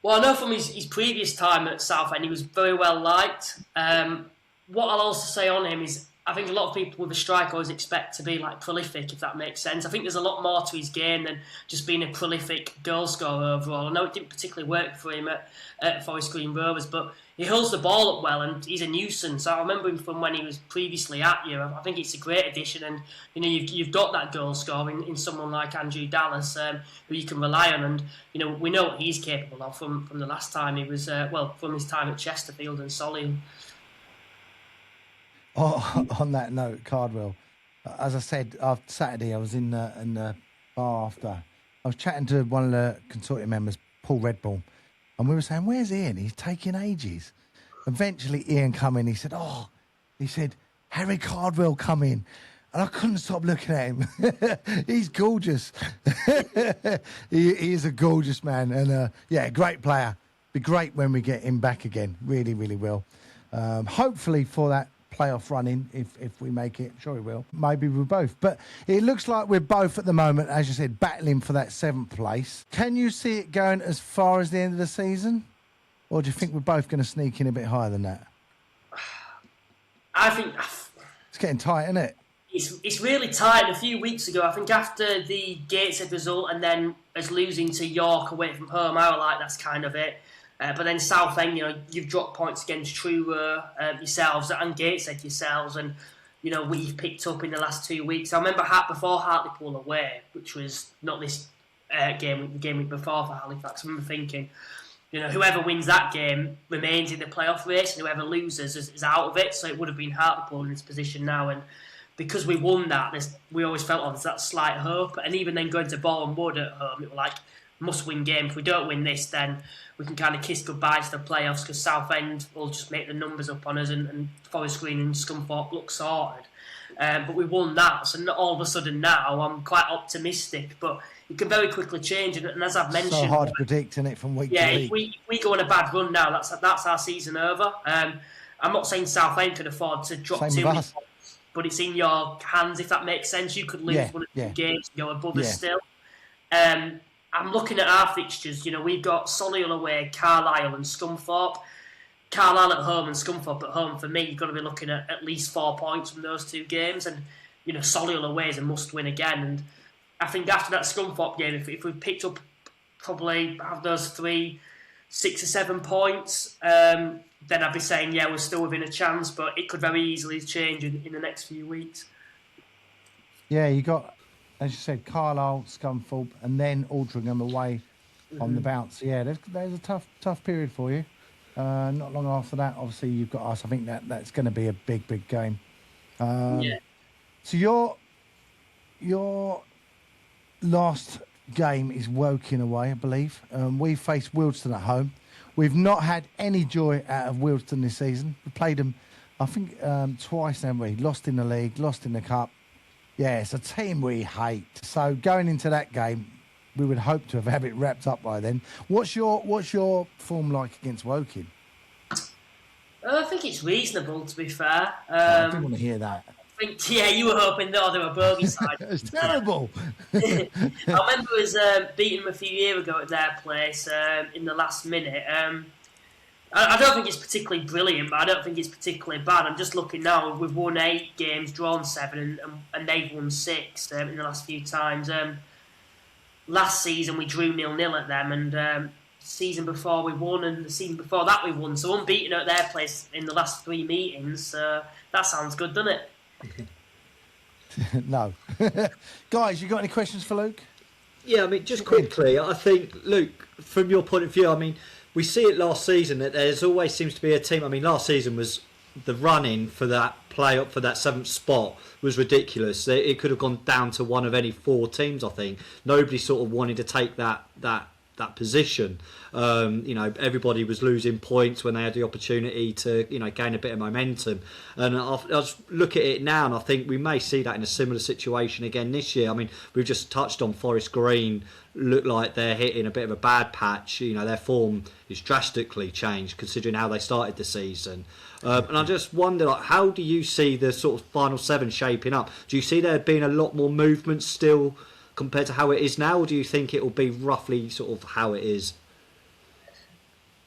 Well, I know from his previous time at Southend, he was very well liked. What I'll also say on him is I think a lot of people with a striker always expect to be like prolific, if that makes sense. I think there's a lot more to his game than just being a prolific goal scorer overall. I know it didn't particularly work for him at Forest Green Rovers, but he holds the ball up well and he's a nuisance. I remember him from when he was previously at you. I think it's a great addition, and you've got that goal scorer in someone like Andrew Dallas, who you can rely on, and we know what he's capable of from the last time he was from his time at Chesterfield and Solihull. On that note, Cardwell, as I said, after Saturday I was in the bar after. I was chatting to one of the consortium members, Paul Redball, and we were saying, where's Ian? He's taking ages. Eventually Ian come in, he said, Harry Cardwell come in. And I couldn't stop looking at him. He's gorgeous. he is a gorgeous man. And great player. Be great when we get him back again. Really, really will. Hopefully for that playoff running, if we make it, I'm sure we will. Maybe we're both. But it looks like we're both at the moment, as you said, battling for that 7th place. Can you see it going as far as the end of the season? Or do you think we're both going to sneak in a bit higher than that? I think it's getting tight, isn't it? It's really tight. A few weeks ago, I think after the Gateshead result and then as losing to York away from home, I was like, that's kind of it. But then Southend, you've dropped points against Truro yourselves and Gateshead yourselves, and we've picked up in the last 2 weeks. I remember before Hartlepool away, which was not this game, the game before for Halifax. I remember thinking, whoever wins that game remains in the playoff race, and whoever loses is out of it. So it would have been Hartlepool in this position now, and because we won that, we always felt there's that slight hope. And even then going to Boreham Wood at home, it was like must-win game. If we don't win this, then we can kind of kiss goodbye to the playoffs because Southend will just make the numbers up on us and Forest Green and Scunthorpe look sorted. But we won that, so not all of a sudden now I'm quite optimistic. But it can very quickly change, and as I've mentioned, so hard to predict, isn't it, from week to week? If we go on a bad run now, that's our season over. I'm not saying Southend could afford to drop too many points, but it's in your hands, if that makes sense. You could lose one of the games and go above us still. I'm looking at our fixtures. We've got Solihull away, Carlisle and Scunthorpe. Carlisle at home and Scunthorpe at home. For me, you've got to be looking at least 4 points from those 2 games. And, Solihull away is a must-win again. And I think after that Scunthorpe game, if we picked up probably have those 3, 6 or 7 points, then I'd be saying, we're still within a chance. But it could very easily change in the next few weeks. Yeah, you got, as you said, Carlisle, Scunthorpe, and then Altrincham away on the bounce. Yeah, there's a tough period for you. Not long after that, obviously, you've got us. I think that's going to be a big game. So your last game is Woking away, I believe. We faced Wealdstone at home. We've not had any joy out of Wealdstone this season. We played them, I think, twice, haven't we? Lost in the league, lost in the cup. Yeah, it's a team we hate. So going into that game, we would hope to have had it wrapped up by then. What's your form like against Woking? I think it's reasonable, to be fair. I do want to hear that. think, yeah, you were hoping that they were bogey side. It's terrible. I remember us beating them a few years ago at their place in the last minute. I don't think it's particularly brilliant, but I don't think it's particularly bad. I'm just looking now. We've won 8 games, drawn 7, and they've won 6 in the last few times. Last season we drew 0-0 at them, and season before we won, and the season before that we won. So unbeaten at their place in the last 3 meetings. That sounds good, doesn't it? No. Guys, you got any questions for Luke? Yeah, I mean, just quickly, I think, Luke, from your point of view, I mean, we see it last season that there's always seems to be a team. I mean, last season was the run-in for that play-up for that 7th spot was ridiculous. It could have gone down to one of any 4 teams, I think. Nobody sort of wanted to take that position. Everybody was losing points when they had the opportunity to, gain a bit of momentum. And I just look at it now, and I think we may see that in a similar situation again this year. I mean, we've just touched on Forest Green. Look like they're hitting a bit of a bad patch. Their form is drastically changed considering how they started the season. And I just wonder, how do you see the sort of final 7 shaping up? Do you see there being a lot more movement still compared to how it is now, or do you think it will be roughly sort of how it is?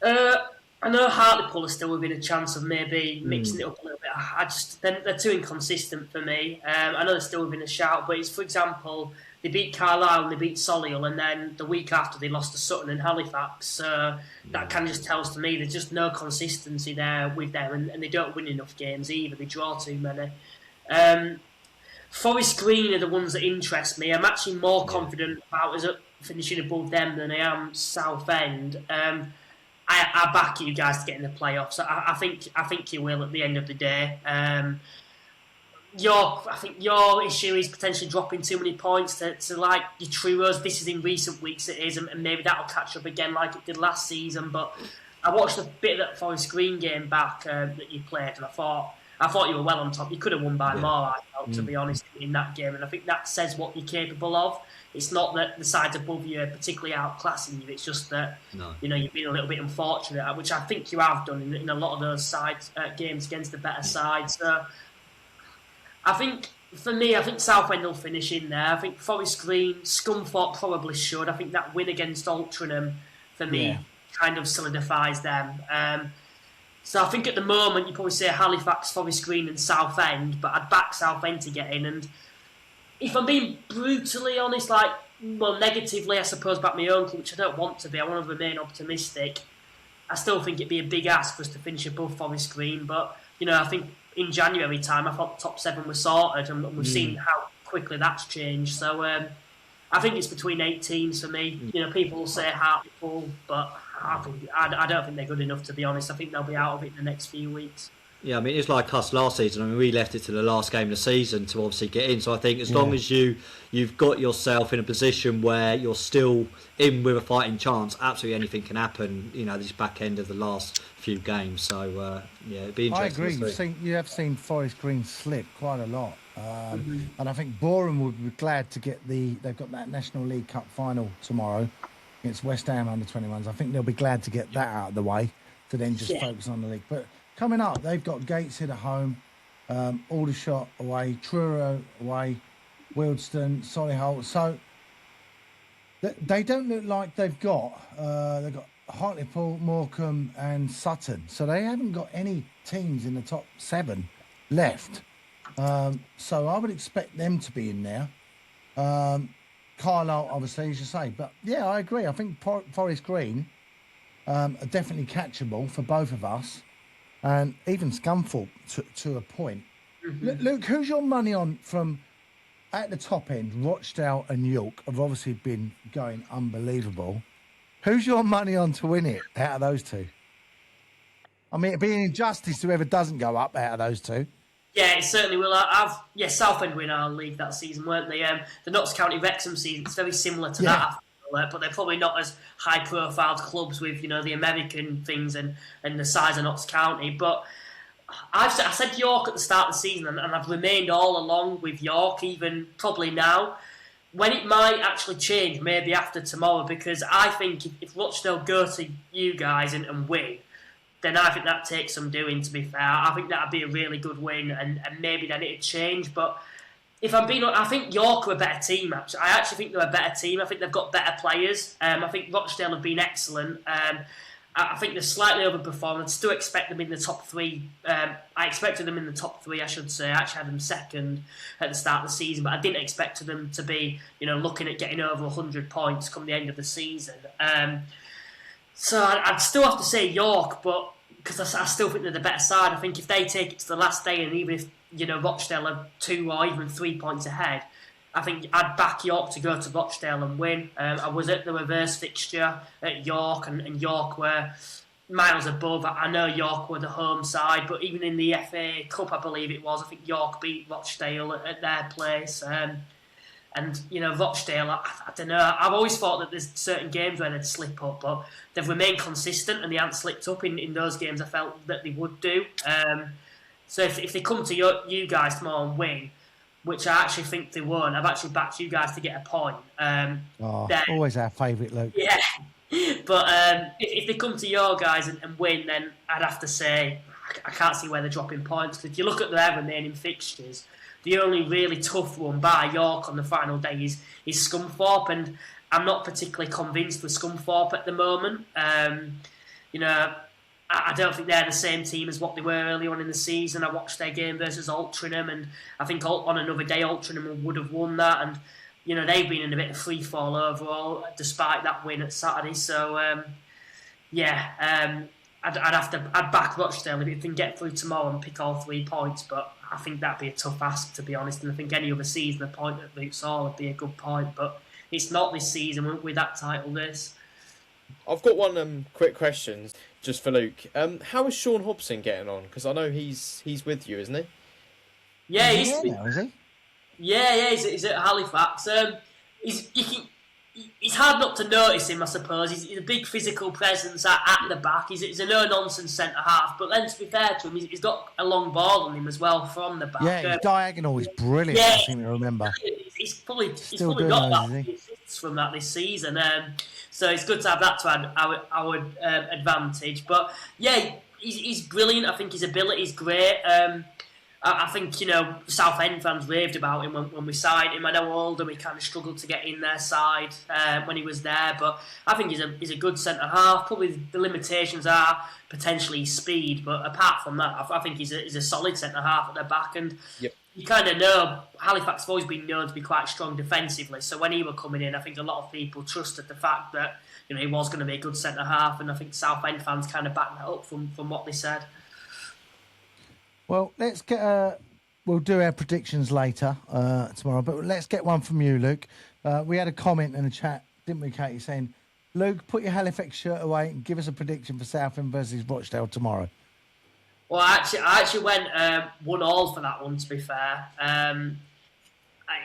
I know Hartlepool are still within a chance of maybe mixing it up a little bit. They're too inconsistent for me. I know they're still within a shout, but it's, for example, they beat Carlisle and they beat Solihull, and then the week after they lost to Sutton and Halifax. That kind of just tells to me there's just no consistency there with them, and they don't win enough games either. They draw too many. Forest Green are the ones that interest me. I'm actually more confident about us finishing above them than I am Southend. I back you guys to get in the playoffs. I think you will at the end of the day. I think your issue is potentially dropping too many points to like your Truos. This is in recent weeks it is, and maybe that'll catch up again like it did last season. But I watched a bit of that Forest Green game back that you played, and I thought you were well on top. You could have won by more, I felt, to be honest, in that game. And I think that says what you're capable of. It's not that the sides above you are particularly outclassing you. It's just that you've been a little bit unfortunate, which I think you have done in a lot of those sides games against the better sides. So I think, for me, I think Southend will finish in there. I think Forest Green, Scunthorpe probably should. I think that win against Altrincham, for me, kind of solidifies them. So I think at the moment you probably say Halifax, Forest Green and Southend, but I'd back Southend to get in. And if I'm being brutally honest, negatively I suppose about my own club, which I don't want to be, I want to remain optimistic. I still think it'd be a big ask for us to finish above Forest Green, but I think in January time I thought the top 7 was sorted, and we've seen how quickly that's changed. So I think it's between 8 teams for me. People will say Hartlepool, but I don't think they're good enough, to be honest. I think they'll be out of it in the next few weeks. Yeah, I mean, it's like us last season. I mean, we left it to the last game of the season to obviously get in. So I think as long as you've got yourself in a position where you're still in with a fighting chance, absolutely anything can happen, this back end of the last few games. So, it'd be interesting. I agree. You have seen Forest Green slip quite a lot. And I think Boreham would be glad to get they've got that National League Cup final tomorrow against West Ham under-21s. I think they'll be glad to get that out of the way to then just focus on the league. But coming up, they've got Gateshead at home, Aldershot away, Truro away, Wealdstone, Solihull. So they don't look like they've got Hartlepool, Morecambe and Sutton. So they haven't got any teams in the top 7 left. So I would expect them to be in there. Carlisle, obviously, as you say. But, yeah, I agree. I think Forest Green are definitely catchable for both of us. And even Scunthorpe to a point. Luke, who's your money on from at the top end? Rochdale and York have obviously been going unbelievable. Who's your money on to win it out of those 2? I mean, it'd be an injustice to whoever doesn't go up out of those 2. Yeah, it certainly will. Southend win our league that season, weren't they? The Notts County Wrexham season, it's very similar to that. But they're probably not as high-profile clubs with, the American things and the size of Notts County. But I said York at the start of the season, and I've remained all along with York, even probably now. When it might actually change, maybe after tomorrow, because I think if Rochdale go to you guys and win, then I think that takes some doing, to be fair. I think that'd be a really good win, and maybe then it'd change. But if I'm being honest, I think York are a better team, actually. I actually think they're a better team. I think they've got better players. I think Rochdale have been excellent. I think they're slightly overperformed. I'd still expect them in the top three. I expected them in the top three, I should say. I actually had them second at the start of the season, but I didn't expect them to be, looking at getting over 100 points come the end of the season. So I'd still have to say York, but because I still think they're the better side. I think if they take it to the last day, and even if Rochdale are 2 or even 3 points ahead, I think I'd back York to go to Rochdale and win. I was at the reverse fixture at York, and York were miles above. I know York were the home side, but even in the FA Cup, I believe it was, I think York beat Rochdale at their place. And Rochdale, I don't know. I've always thought that there's certain games where they'd slip up, but they've remained consistent and they haven't slipped up in those games. I felt that they would do. So if they come to you guys tomorrow and win, which I actually think they won, I've actually backed you guys to get a point. Always our favourite, Luke. Yeah, but if they come to your guys and win, then I'd have to say I can't see where they're dropping points. Because if you look at their remaining fixtures, the only really tough one by York on the final day is Scunthorpe, and I'm not particularly convinced with Scunthorpe at the moment. I don't think they're the same team as what they were early on in the season. I watched their game versus Altrincham, and I think on another day Altrincham would have won that. And they've been in a bit of free fall overall, despite that win at Saturday. So I'd back Rochdale if they can get through tomorrow and pick all 3 points. But I think that'd be a tough ask, to be honest. And I think any other season, a point at Luke's Hall would be a good point. But it's not this season with that title. This. I've got one quick question just for Luke. How is Sean Hobson getting on? Because I know he's with you, isn't he? Yeah, is he? Yeah, he's at Halifax. It's hard not to notice him, I suppose. He's a big physical presence at the back. He's a no-nonsense centre-half. But then, to be fair to him, he's got a long ball on him as well from the back. Yeah, his diagonal is brilliant, I seem to remember. He's probably got that from that this season. So it's good to have that to our advantage. But yeah, he's brilliant. I think his ability is great. I think, Southend fans raved about him when we signed him. I know Oldham, he kind of struggled to get in their side when he was there, but I think he's a good centre-half. Probably the limitations are potentially his speed, but apart from that, I think he's a solid centre-half at the back. And you kind of know, Halifax have always been known to be quite strong defensively, so when he were coming in, I think a lot of people trusted the fact that he was going to be a good centre-half, and I think Southend fans kind of backed that up from what they said. Well, let's get. We'll do our predictions later tomorrow, but let's get one from you, Luke. We had a comment in the chat, didn't we, Katie, saying, "Luke, put your Halifax shirt away and give us a prediction for Southend versus Rochdale tomorrow." Well, I actually went 1-1 for that one. To be fair,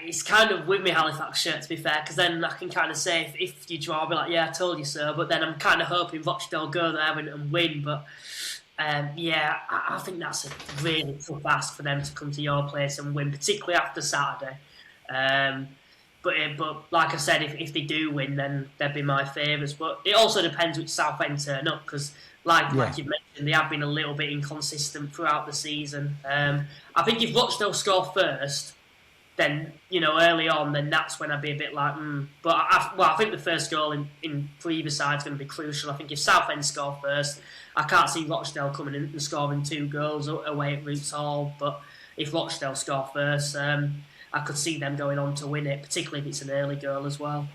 it's kind of with me Halifax shirt. To be fair, because then I can kind of say if you draw, I'll be like, "Yeah, I told you so." But then I'm kind of hoping Rochdale go there and win, but. I think that's a really tough ask for them to come to your place and win, particularly after Saturday. But like I said, if they do win, then they'd be my favourites. But it also depends which Southend turn up, because like you mentioned, they have been a little bit inconsistent throughout the season. I think if Rochdale score first, then early on, then that's when I'd be a bit like, But I think the first goal in for either side is going to be crucial. I think if Southend score first, I can't see Rochdale coming in and scoring 2 goals away at Roots Hall. But if Rochdale score first, I could see them going on to win it, particularly if it's an early goal as well.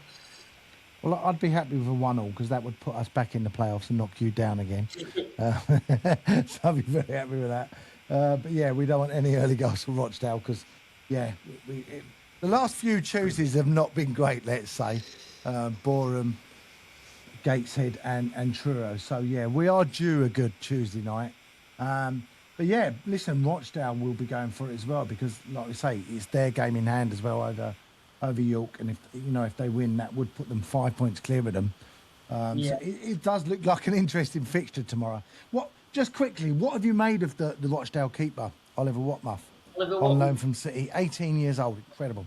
Well, I'd be happy with a 1-1 because that would put us back in the playoffs and knock you down again. So I'd be very happy with that. But yeah, we don't want any early goals from Rochdale because, the last few Tuesdays have not been great, let's say. Boreham, Gateshead and Truro. So, we are due a good Tuesday night. But, listen, Rochdale will be going for it as well because, like we say, it's their game in hand as well over York. And, if they win, that would put them 5 points clear of them. So it does look like an interesting fixture tomorrow. Just quickly, what have you made of the Rochdale keeper, Oliver Watmuff? On loan from City, 18 years old, incredible.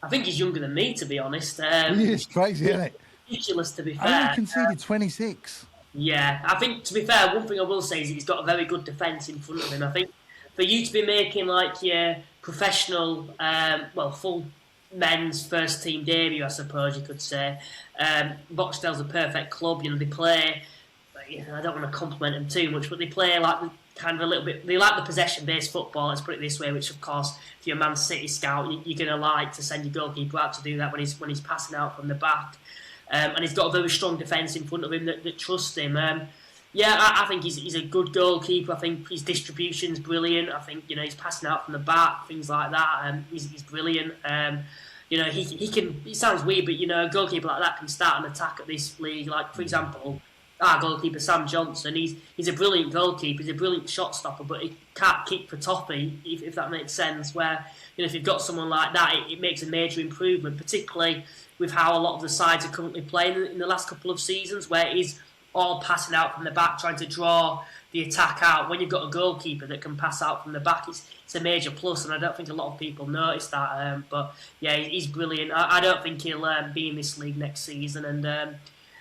I think he's younger than me, to be honest. It's crazy, isn't it? Ridiculous, to be fair. Only conceded 26. Yeah, I think, to be fair, one thing I will say is he's got a very good defence in front of him. I think for you to be making like your professional, full men's first team debut, I suppose you could say, Rochdale's a perfect club. They play. I don't want to compliment them too much, but they play like kind of a little bit. They like the possession-based football. Let's put it this way. Which, of course, if you're a Man City scout, you're going to like to send your goalkeeper out to do that when he's passing out from the back. And he's got a very strong defence in front of him that trusts him. I think he's a good goalkeeper. I think his distribution's brilliant. I think he's passing out from the back, things like that. He's brilliant. He can. It sounds weird, but a goalkeeper like that can start an attack at this league. Like, for example, our goalkeeper Sam Johnson. He's a brilliant goalkeeper. He's a brilliant shot stopper, but he can't kick for toffee. If that makes sense. Where if you've got someone like that, it makes a major improvement, particularly with how a lot of the sides are currently playing in the last couple of seasons, where it is all passing out from the back, trying to draw the attack out. When you've got a goalkeeper that can pass out from the back, it's a major plus, and I don't think a lot of people notice that. But yeah, he's brilliant. I don't think he'll be in this league next season, and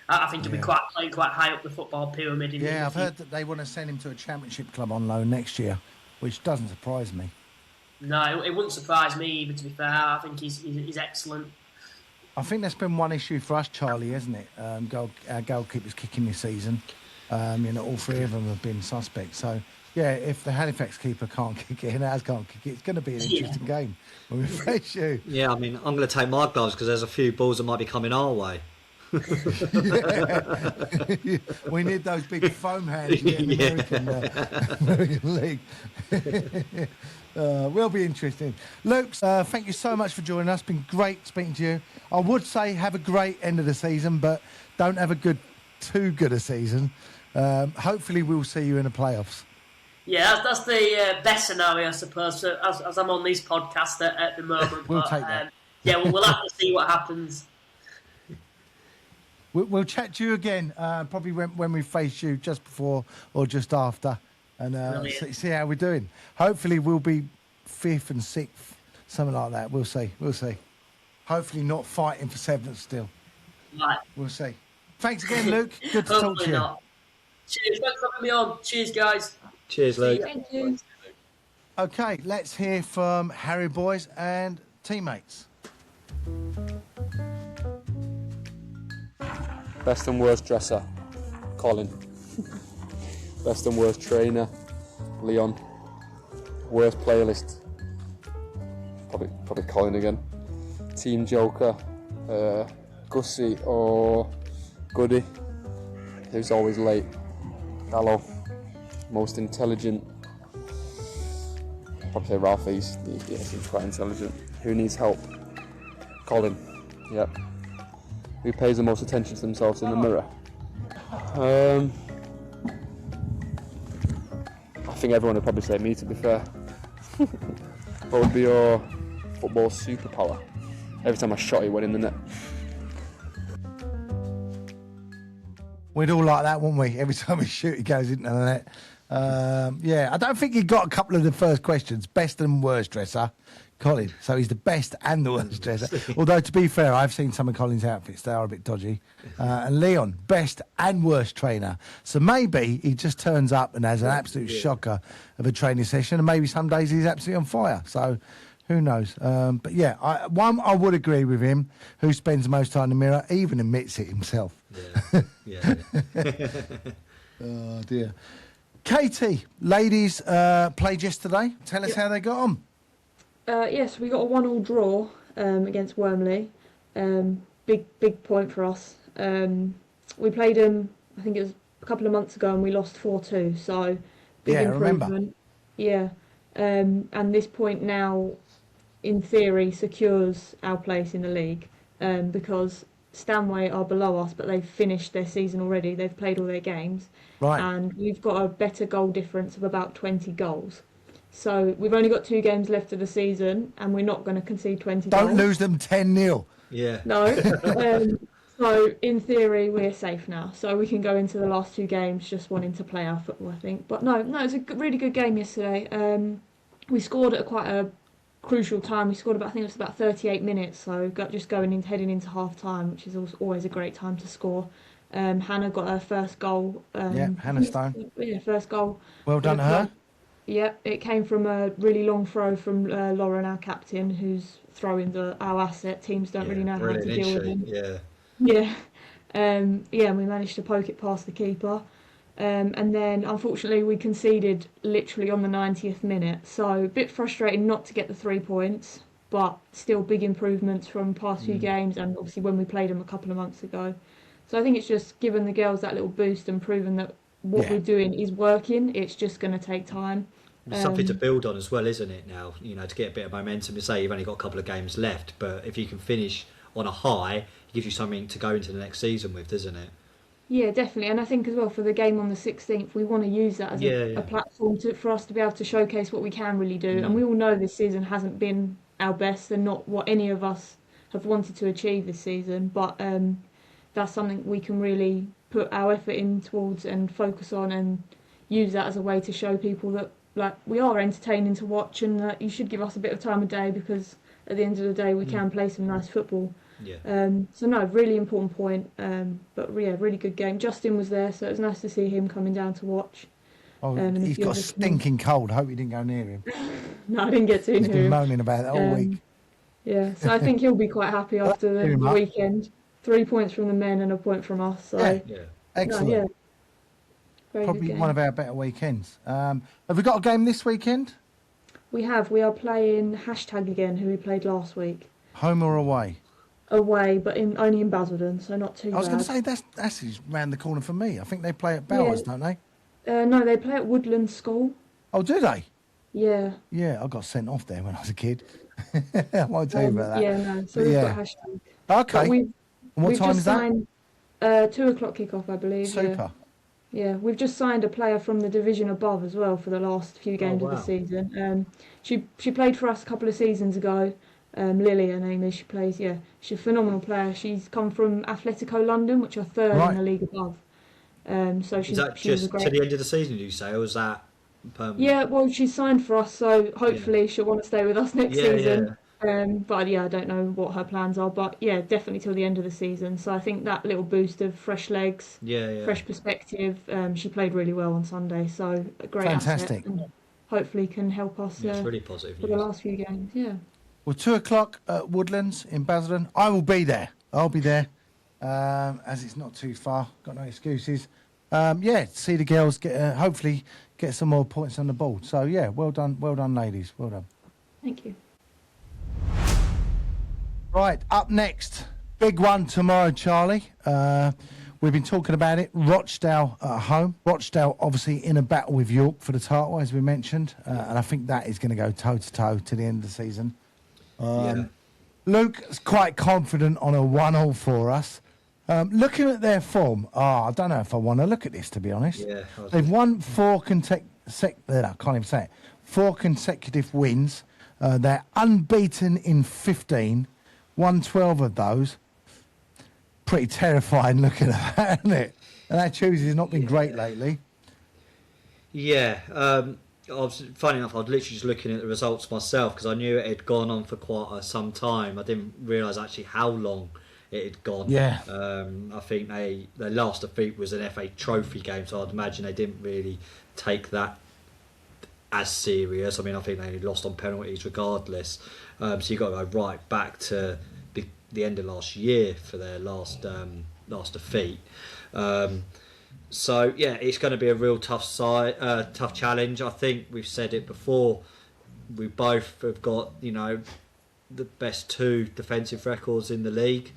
I think he'll be playing quite high up the football pyramid. I've heard that they want to send him to a championship club on loan next year, which doesn't surprise me. No, it wouldn't surprise me either, to be fair. I think he's excellent. I think that's been one issue for us, Charlie, isn't it? Our goalkeepers kicking this season. All three of them have been suspects. So, yeah, if the Halifax keeper can't kick it and ours can't kick it, it's going to be an interesting game when we face you. Yeah, I mean, I'm going to take my gloves because there's a few balls that might be coming our way. We need those big foam hands in the American League. Will be interesting. Luke, thank you so much for joining us. Been great speaking to you. I would say have a great end of the season, but don't have too good a season. Hopefully we'll see you in the playoffs. Yeah, that's the best scenario, I suppose, as I'm on this podcast at the moment. We'll take that. We'll have to see what happens. We'll chat to you again, probably when we face you just before or just after, and see how we're doing. Hopefully we'll be 5th and 6th, something like that. We'll see. Hopefully not fighting for 7th still. Right. We'll see. Thanks again, Luke. Good to talk to you. Not. Cheers. Thanks for having me on. Cheers, guys. Cheers, Luke. Thank you. Okay, let's hear from Harry Boys and teammates. Best and worst dresser, Colin. Best and worst trainer, Leon. Worst playlist, probably Colin again. Team joker, Gussie or Goody, who's always late. Gallo. Most intelligent, probably say Ralph. He's quite intelligent. Who needs help? Colin. Yep. Who pays the most attention to themselves in the mirror? I think everyone would probably say me, to be fair. What would be your football superpower? Every time I shot, it went in the net. We'd all like that, wouldn't we? Every time we shoot, he goes into the net. I don't think he got a couple of the first questions. Best and worst dresser, Colin. So he's the best and the worst dresser. Although, to be fair, I've seen some of Colin's outfits. They are a bit dodgy. And Leon, best and worst trainer. So maybe he just turns up and has an absolute shocker of a training session, and maybe some days he's absolutely on fire. So who knows? But yeah, I would agree with him. Who spends most time in the mirror, even admits it himself. Yeah. Oh, dear. Katie, ladies played yesterday. Tell us how they got on. Yes, we got a 1-1 draw against Wormley. Big point for us. We played them, I think it was a couple of months ago, and we lost 4-2. So big improvement. Remember. Yeah, and this point now, in theory, secures our place in the league because Stanway are below us, but they've finished their season already. They've played all their games. Right. And we've got a better goal difference of about 20 goals. So we've only got 2 games left of the season, and we're not going to concede 20 goals. Don't lose them 10-0. Yeah. No. So in theory, we're safe now. So we can go into the last 2 games just wanting to play our football, I think. But no, it was a really good game yesterday. We scored at quite a crucial time. We scored I think it was about 38 minutes. So heading into half time, which is always a great time to score. Hannah got her first goal. Hannah Stone. Yeah, first goal. Well done to her. Yeah, it came from a really long throw from Lauren, our captain, who's throwing our asset. Teams don't really know how to deal with him. Yeah. Yeah. And we managed to poke it past the keeper. And then, unfortunately, we conceded literally on the 90th minute. So, a bit frustrating not to get the 3 points, but still big improvements from past few games and obviously when we played them a couple of months ago. So, I think it's just given the girls that little boost and proven that what we're doing is working. It's just going to take time. It's something to build on as well, isn't it, now? To get a bit of momentum. You say you've only got a couple of games left, but if you can finish on a high, it gives you something to go into the next season with, doesn't it? Yeah, definitely. And I think as well for the game on the 16th, we want to use that as a platform for us to be able to showcase what we can really do. And we all know this season hasn't been our best and not what any of us have wanted to achieve this season. But that's something we can really put our effort in towards and focus on and use that as a way to show people that we are entertaining to watch and that you should give us a bit of time of day because at the end of the day we can play some nice football. Yeah. So no, really important point. But yeah, really good game. Justin was there, so it was nice to see him coming down to watch. Oh, he's got a stinking cold. Hope you didn't go near him. No, I didn't get to He's near been him. moaning about it all week. Yeah, so I think he'll be quite happy after the weekend. 3 points from the men and a point from us. So Yeah. Excellent. No, yeah. Very good Probably game. one of our better weekends. Have we got a game this weekend? We are playing Hashtag again, who we played last week. Home or away? Away, but only in Basildon, so not too bad. I was going to say that's round the corner for me. I think they play at Bowers, don't they? No, they play at Woodland School. Oh, do they? Yeah. Yeah, I got sent off there when I was a kid. I won't tell you about that. Yeah, no. So we've got Hashtag. Okay. And what time is that? Signed, 2 o'clock kickoff, I believe. Super. Yeah, we've just signed a player from the division above as well for the last few games of the season. She played for us a couple of seasons ago. Lily, her name is. She's a phenomenal player. She's come from Atletico London, which are third in the league above. So she's Is that just to the end of the season, do you say, or is that permanent? Yeah, well, she's signed for us, so hopefully she'll want to stay with us next season. Yeah. But I don't know what her plans are. But yeah, definitely till the end of the season. So I think that little boost of fresh legs, fresh perspective. She played really well on Sunday, so a great Fantastic. asset. And hopefully can help us It's really positive for the last few games. Yeah. Well, 2 o'clock at Woodlands in Basildon. I will be there. I'll be there, as it's not too far. Got no excuses. See the girls hopefully get some more points on the board. So yeah, well done, ladies. Well done. Thank you. Right, up next, big one tomorrow, Charlie. We've been talking about it. Rochdale at home. Rochdale obviously in a battle with York for the title, as we mentioned, and I think that is going to go toe to toe to the end of the season. Luke is quite confident on a 1-1 for us. Looking at their form, I don't know if I want to look at this, to be honest. Yeah, they've won 4 consecutive wins. They're unbeaten in 15. Won 12 of those. Pretty terrifying looking at that, isn't it? And that Tuesday's not been great lately. Yeah. Funny enough, I was literally just looking at the results myself because I knew it had gone on for quite some time. I didn't realise actually how long it had gone. Yeah. I think their last defeat was an FA Trophy game, so I'd imagine they didn't really take that as serious. I mean, I think they lost on penalties regardless. So you've got to go right back to the end of last year for their last defeat. So yeah, it's going to be a real tough challenge. I think we've said it before. We both have got the best 2 defensive records in the league.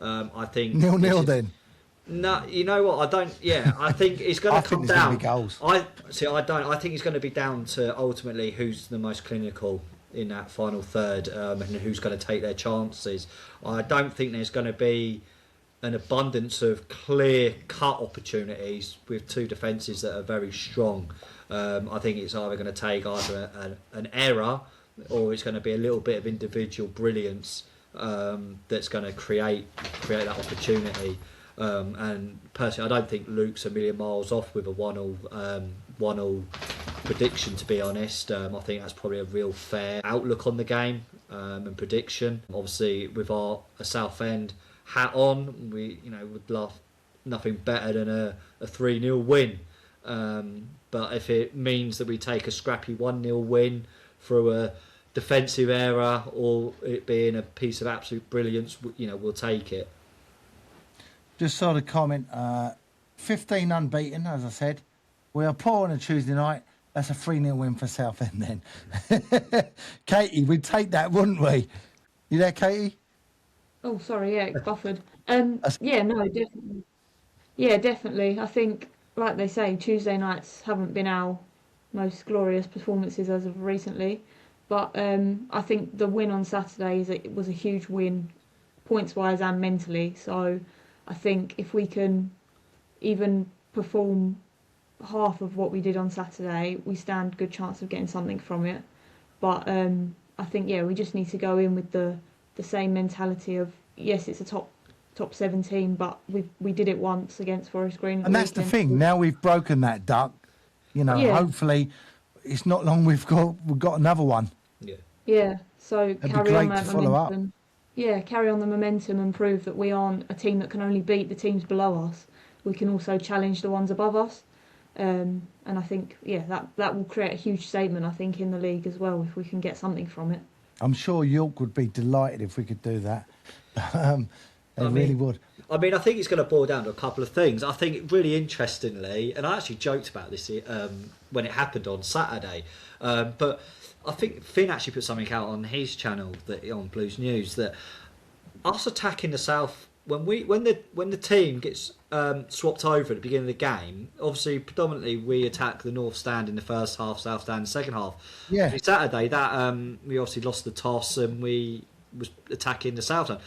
I think 0-0 then. No, you know what? I don't. Yeah, I think it's going to come down. Goals. I don't. I think it's going to be down to ultimately who's the most clinical in that final third, and who's going to take their chances. I don't think there's going to be an abundance of clear-cut opportunities with 2 defences that are very strong. I think it's either going to take an error or it's going to be a little bit of individual brilliance that's going to create that opportunity. And personally, I don't think Luke's a million miles off with a 1-1 prediction, to be honest. I think that's probably a real fair outlook on the game and prediction. Obviously, with a Southend hat on, we would love nothing better than a 3-0 win. But if it means that we take a scrappy 1-0 win through a defensive error or it being a piece of absolute brilliance, we'll take it. Just saw the comment, 15 unbeaten, as I said. We are poor on a Tuesday night. That's a 3-0 win for Southend then. Katie, we'd take that, wouldn't we? You there, Katie? Oh, sorry, yeah, it buffered. Yeah, no, definitely. Yeah, definitely. I think, like they say, Tuesday nights haven't been our most glorious performances as of recently. But I think the win on Saturday was a huge win, points-wise and mentally. So I think if we can even perform half of what we did on Saturday, we stand good chance of getting something from it. But I think, yeah, we just need to go in with the same mentality of, yes, it's a top 17, but we did it once against Forest Green. And that's the thing. Now we've broken that duck. Hopefully it's not long we've got another one. Yeah. So carry on that momentum. Yeah, carry on the momentum and prove that we aren't a team that can only beat the teams below us. We can also challenge the ones above us. And I think, that will create a huge statement, I think, in the league as well, if we can get something from it. I'm sure York would be delighted if we could do that. They really would. I mean, I think it's going to boil down to a couple of things. I think really interestingly, and I actually joked about this when it happened on Saturday, but I think Finn actually put something out on his channel on Blues News that us attacking the South when the team gets swapped over at the beginning of the game, obviously predominantly we attack the North Stand in the first half, South Stand in the second half. Yeah. Saturday that we obviously lost the toss and we was attacking the South Stand.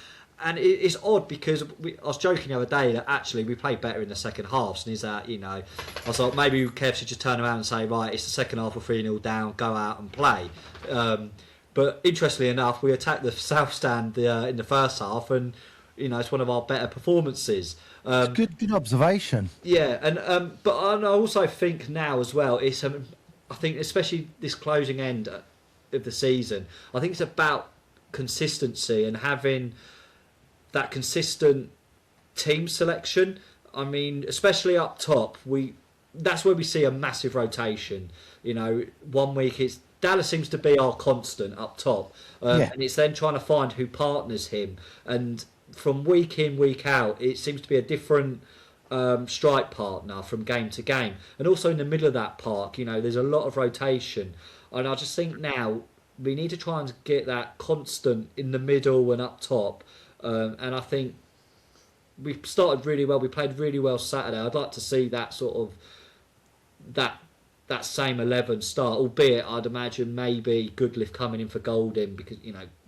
And it's odd because I was joking the other day that actually we played better in the second half. And is that, I was like, maybe Kev should just turn around and say, right, it's the second half, we're 3-0 down, go out and play. But interestingly enough, we attacked the South Stand in the first half, and it's one of our better performances. It's good observation. Yeah, and but I also think now as well, it's I think especially this closing end of the season, I think it's about consistency and having that consistent team selection. I mean, especially up top, that's where we see a massive rotation. 1 week Dallas seems to be our constant up top, and it's then trying to find who partners him. And from week in, week out, it seems to be a different strike partner from game to game. And also in the middle of that park, there's a lot of rotation. And I just think now we need to try and get that constant in the middle and up top. And I think we started really well. We played really well Saturday. I'd like to see that sort of that same 11 start, albeit I'd imagine maybe Goodliff coming in for Golding because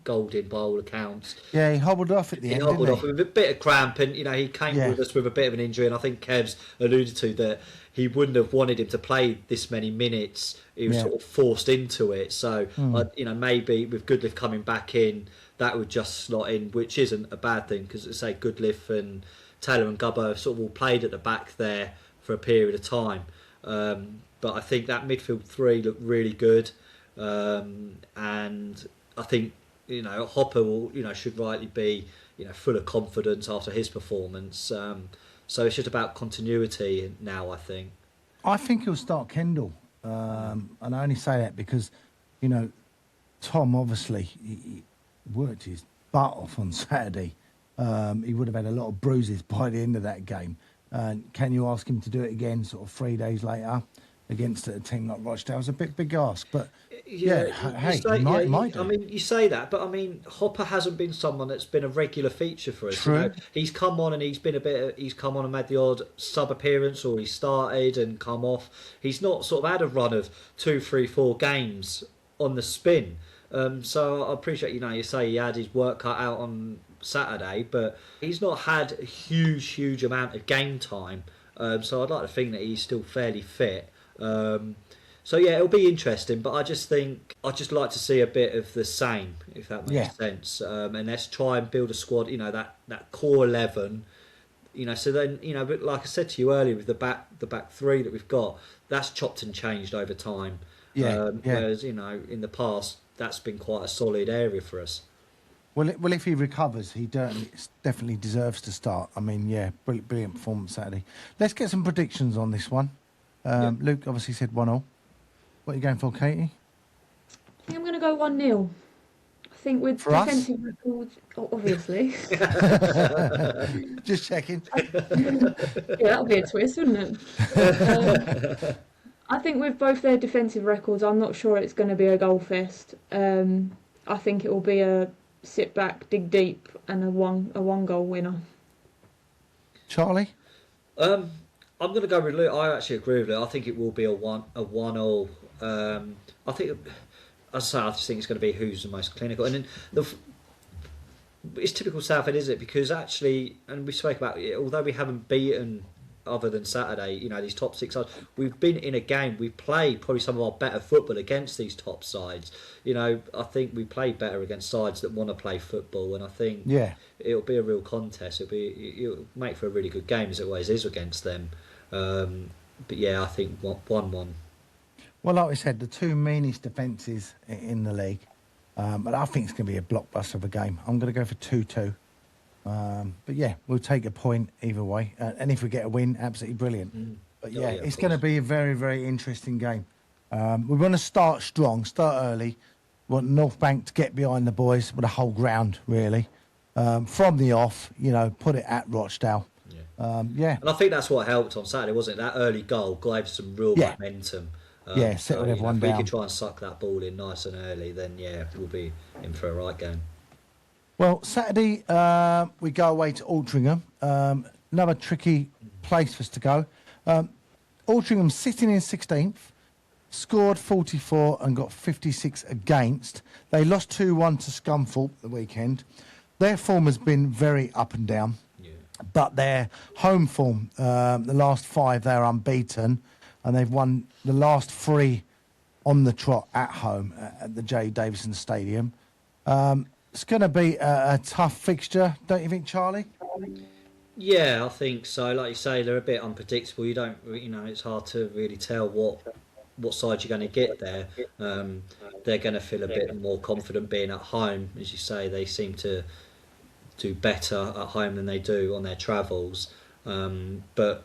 Golding by all accounts. Yeah, he hobbled off at the end. He hobbled off with a bit of cramp, and he came with us with a bit of an injury. And I think Kev's alluded to that he wouldn't have wanted him to play this many minutes. He was sort of forced into it. So maybe with Goodliff coming back in, that would just slot in, which isn't a bad thing because, say, Goodliff and Taylor and Gubbo have sort of all played at the back there for a period of time. But I think that midfield three looked really good, and I think Hopper will should rightly be full of confidence after his performance. So it's just about continuity now. I think he'll start Kendall, and I only say that because Tom obviously he worked his butt off on Saturday. He would have had a lot of bruises by the end of that game. Can you ask him to do it again sort of 3 days later against a team like Rochdale? It's a big ask, but he might do. I mean, you say that, but I mean, Hopper hasn't been someone that's been a regular feature for us. True. He's come on and he's come on and made the odd sub appearance, or he started and come off. He's not sort of had a run of 2, 3, 4 games on the spin. So I appreciate you say he had his work cut out on Saturday, but he's not had a huge amount of game time. So I'd like to think that he's still fairly fit. So yeah, it'll be interesting, but I just think I'd just like to see a bit of the same, if that makes sense. And let's try and build a squad, that core 11. So then, but like I said to you earlier, with the back three that we've got, that's chopped and changed over time. Whereas in the past, that's been quite a solid area for us. Well, if he recovers, he definitely deserves to start. I mean, yeah, brilliant performance Saturday. Let's get some predictions on this one. Luke obviously said 1-0. What are you going for, Katie? I think I'm going to go 1-0. I think with For us? defensive records, obviously. Just checking. Yeah, that'll be a twist, wouldn't it? I think with both their defensive records, I'm not sure it's going to be a goal fest. I think it will be a sit back, dig deep, and a one goal winner. Charlie? I'm going to go with Luke. I actually agree with Luke. I think it will be a 1-0. I think, as I say, I just think it's going to be who's the most clinical. And then it's typical Southend, is it? Because actually, and we spoke about it, although we haven't beaten, other than Saturday, these top six sides, we've been in a game, we've played probably some of our better football against these top sides. I think we play better against sides that want to play football, and I think it'll be a real contest. It'll make for a really good game, as it always is against them. But yeah, I think 1-1. Well, like we said, the two meanest defences in the league. But I think it's going to be a blockbuster of a game. I'm going to go for 2-2. But yeah, we'll take a point either way. And if we get a win, absolutely brilliant. But yeah, it's going to be a very, very interesting game. We want to start strong, start early. We want North Bank to get behind the boys with the whole ground, really. From the off, put it at Rochdale. Yeah. And I think that's what helped on Saturday, wasn't it? That early goal gave some real momentum. Settled everyone down. If we could try and suck that ball in nice and early, then we'll be in for a right game. Well, Saturday we go away to Altrincham. Another tricky place for us to go. Altrincham sitting in 16th, scored 44 and got 56 against. They lost 2-1 to Scunthorpe the weekend. Their form has been very up and down, but their home form, the last 5, they're unbeaten, and they've won the last 3 on the trot at home at the J. Davison Stadium. It's going to be a tough fixture, don't you think, Charlie? Yeah, I think so. Like you say, they're a bit unpredictable. It's hard to really tell what side you're going to get there. They're going to feel a bit more confident being at home. As you say, they seem to do better at home than they do on their travels. But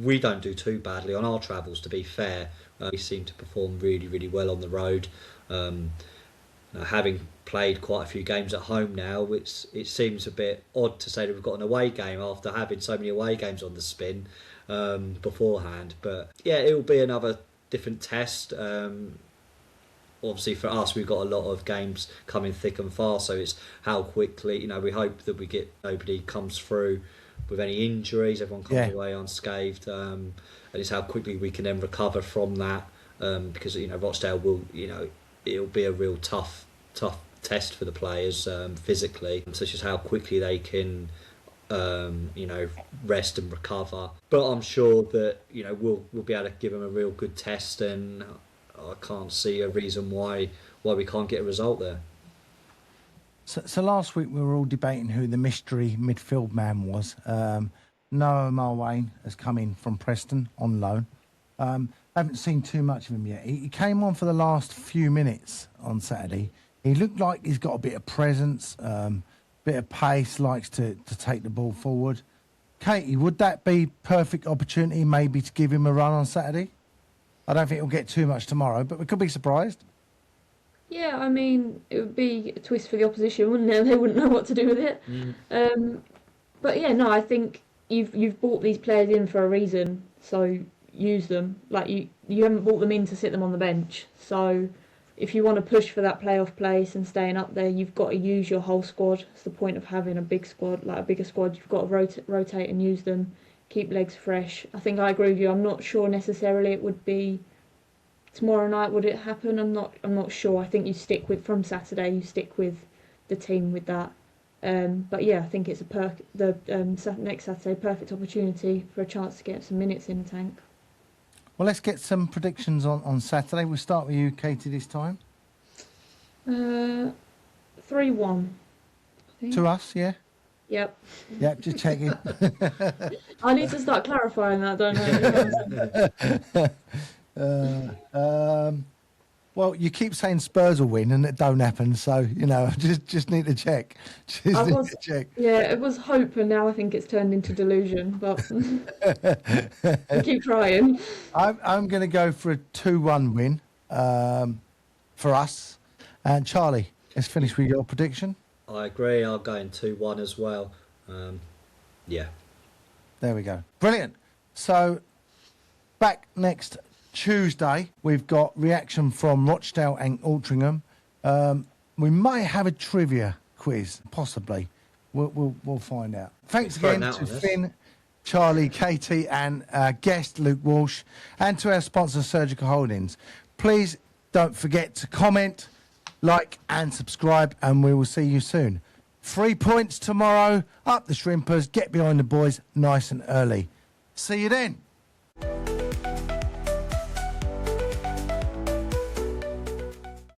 we don't do too badly on our travels, to be fair. We seem to perform really, really well on the road. Having played quite a few games at home now, it seems a bit odd to say that we've got an away game after having so many away games on the spin beforehand. But yeah, it will be another different test. Obviously for us, we've got a lot of games coming thick and fast, so it's how quickly, we hope that nobody comes through with any injuries, everyone comes away unscathed, and it's how quickly we can then recover from that, because Rochdale will, it'll be a real tough test for the players physically. So it's just how quickly they can, rest and recover. But I'm sure that we'll be able to give them a real good test, and I can't see a reason why we can't get a result there. So last week we were all debating who the mystery midfield man was. Noah Marwain has come in from Preston on loan. Haven't seen too much of him yet. He came on for the last few minutes on Saturday. He looked like he's got a bit of presence, bit of pace, likes to take the ball forward. Katie, would that be perfect opportunity maybe to give him a run on Saturday? I don't think he'll get too much tomorrow, but we could be surprised. Yeah, I mean, it would be a twist for the opposition, wouldn't it? They wouldn't know what to do with it. But yeah, no, I think you've brought these players in for a reason, so use them. Like you haven't brought them in to sit them on the bench. So if you want to push for that playoff place and staying up there, you've got to use your whole squad. It's the point of having a big squad, like a bigger squad. You've got to rotate and use them, keep legs fresh. I think I agree with you. I'm not sure necessarily it would be tomorrow night. Would it happen? I'm not sure. I think you stick with from Saturday. You stick with the team with that. But yeah, I think it's next Saturday, perfect opportunity for a chance to get some minutes in the tank. Well, let's get some predictions on Saturday. We'll start with you, Katie, this time. 3-1. To us, yeah? Yep. Yep, just checking. I need to start clarifying that, don't I? Well, you keep saying Spurs will win, and it don't happen. So I just need to check. Yeah, it was hope, and now I think it's turned into delusion. But we keep trying. I'm going to go for a 2-1 win for us. And Charlie, let's finish with your prediction. I agree. I'm going 2-1 as well. Yeah. There we go. Brilliant. So back next Tuesday, we've got reaction from Rochdale and Altrincham. We might have a trivia quiz, possibly. We'll find out. Thanks again to Finn, Charlie, Katie, and our guest Luke Walsh, and to our sponsor Surgical Holdings. Please don't forget to comment, like, and subscribe, and we will see you soon. 3 points tomorrow. Up the Shrimpers. Get behind the boys nice and early. See you then.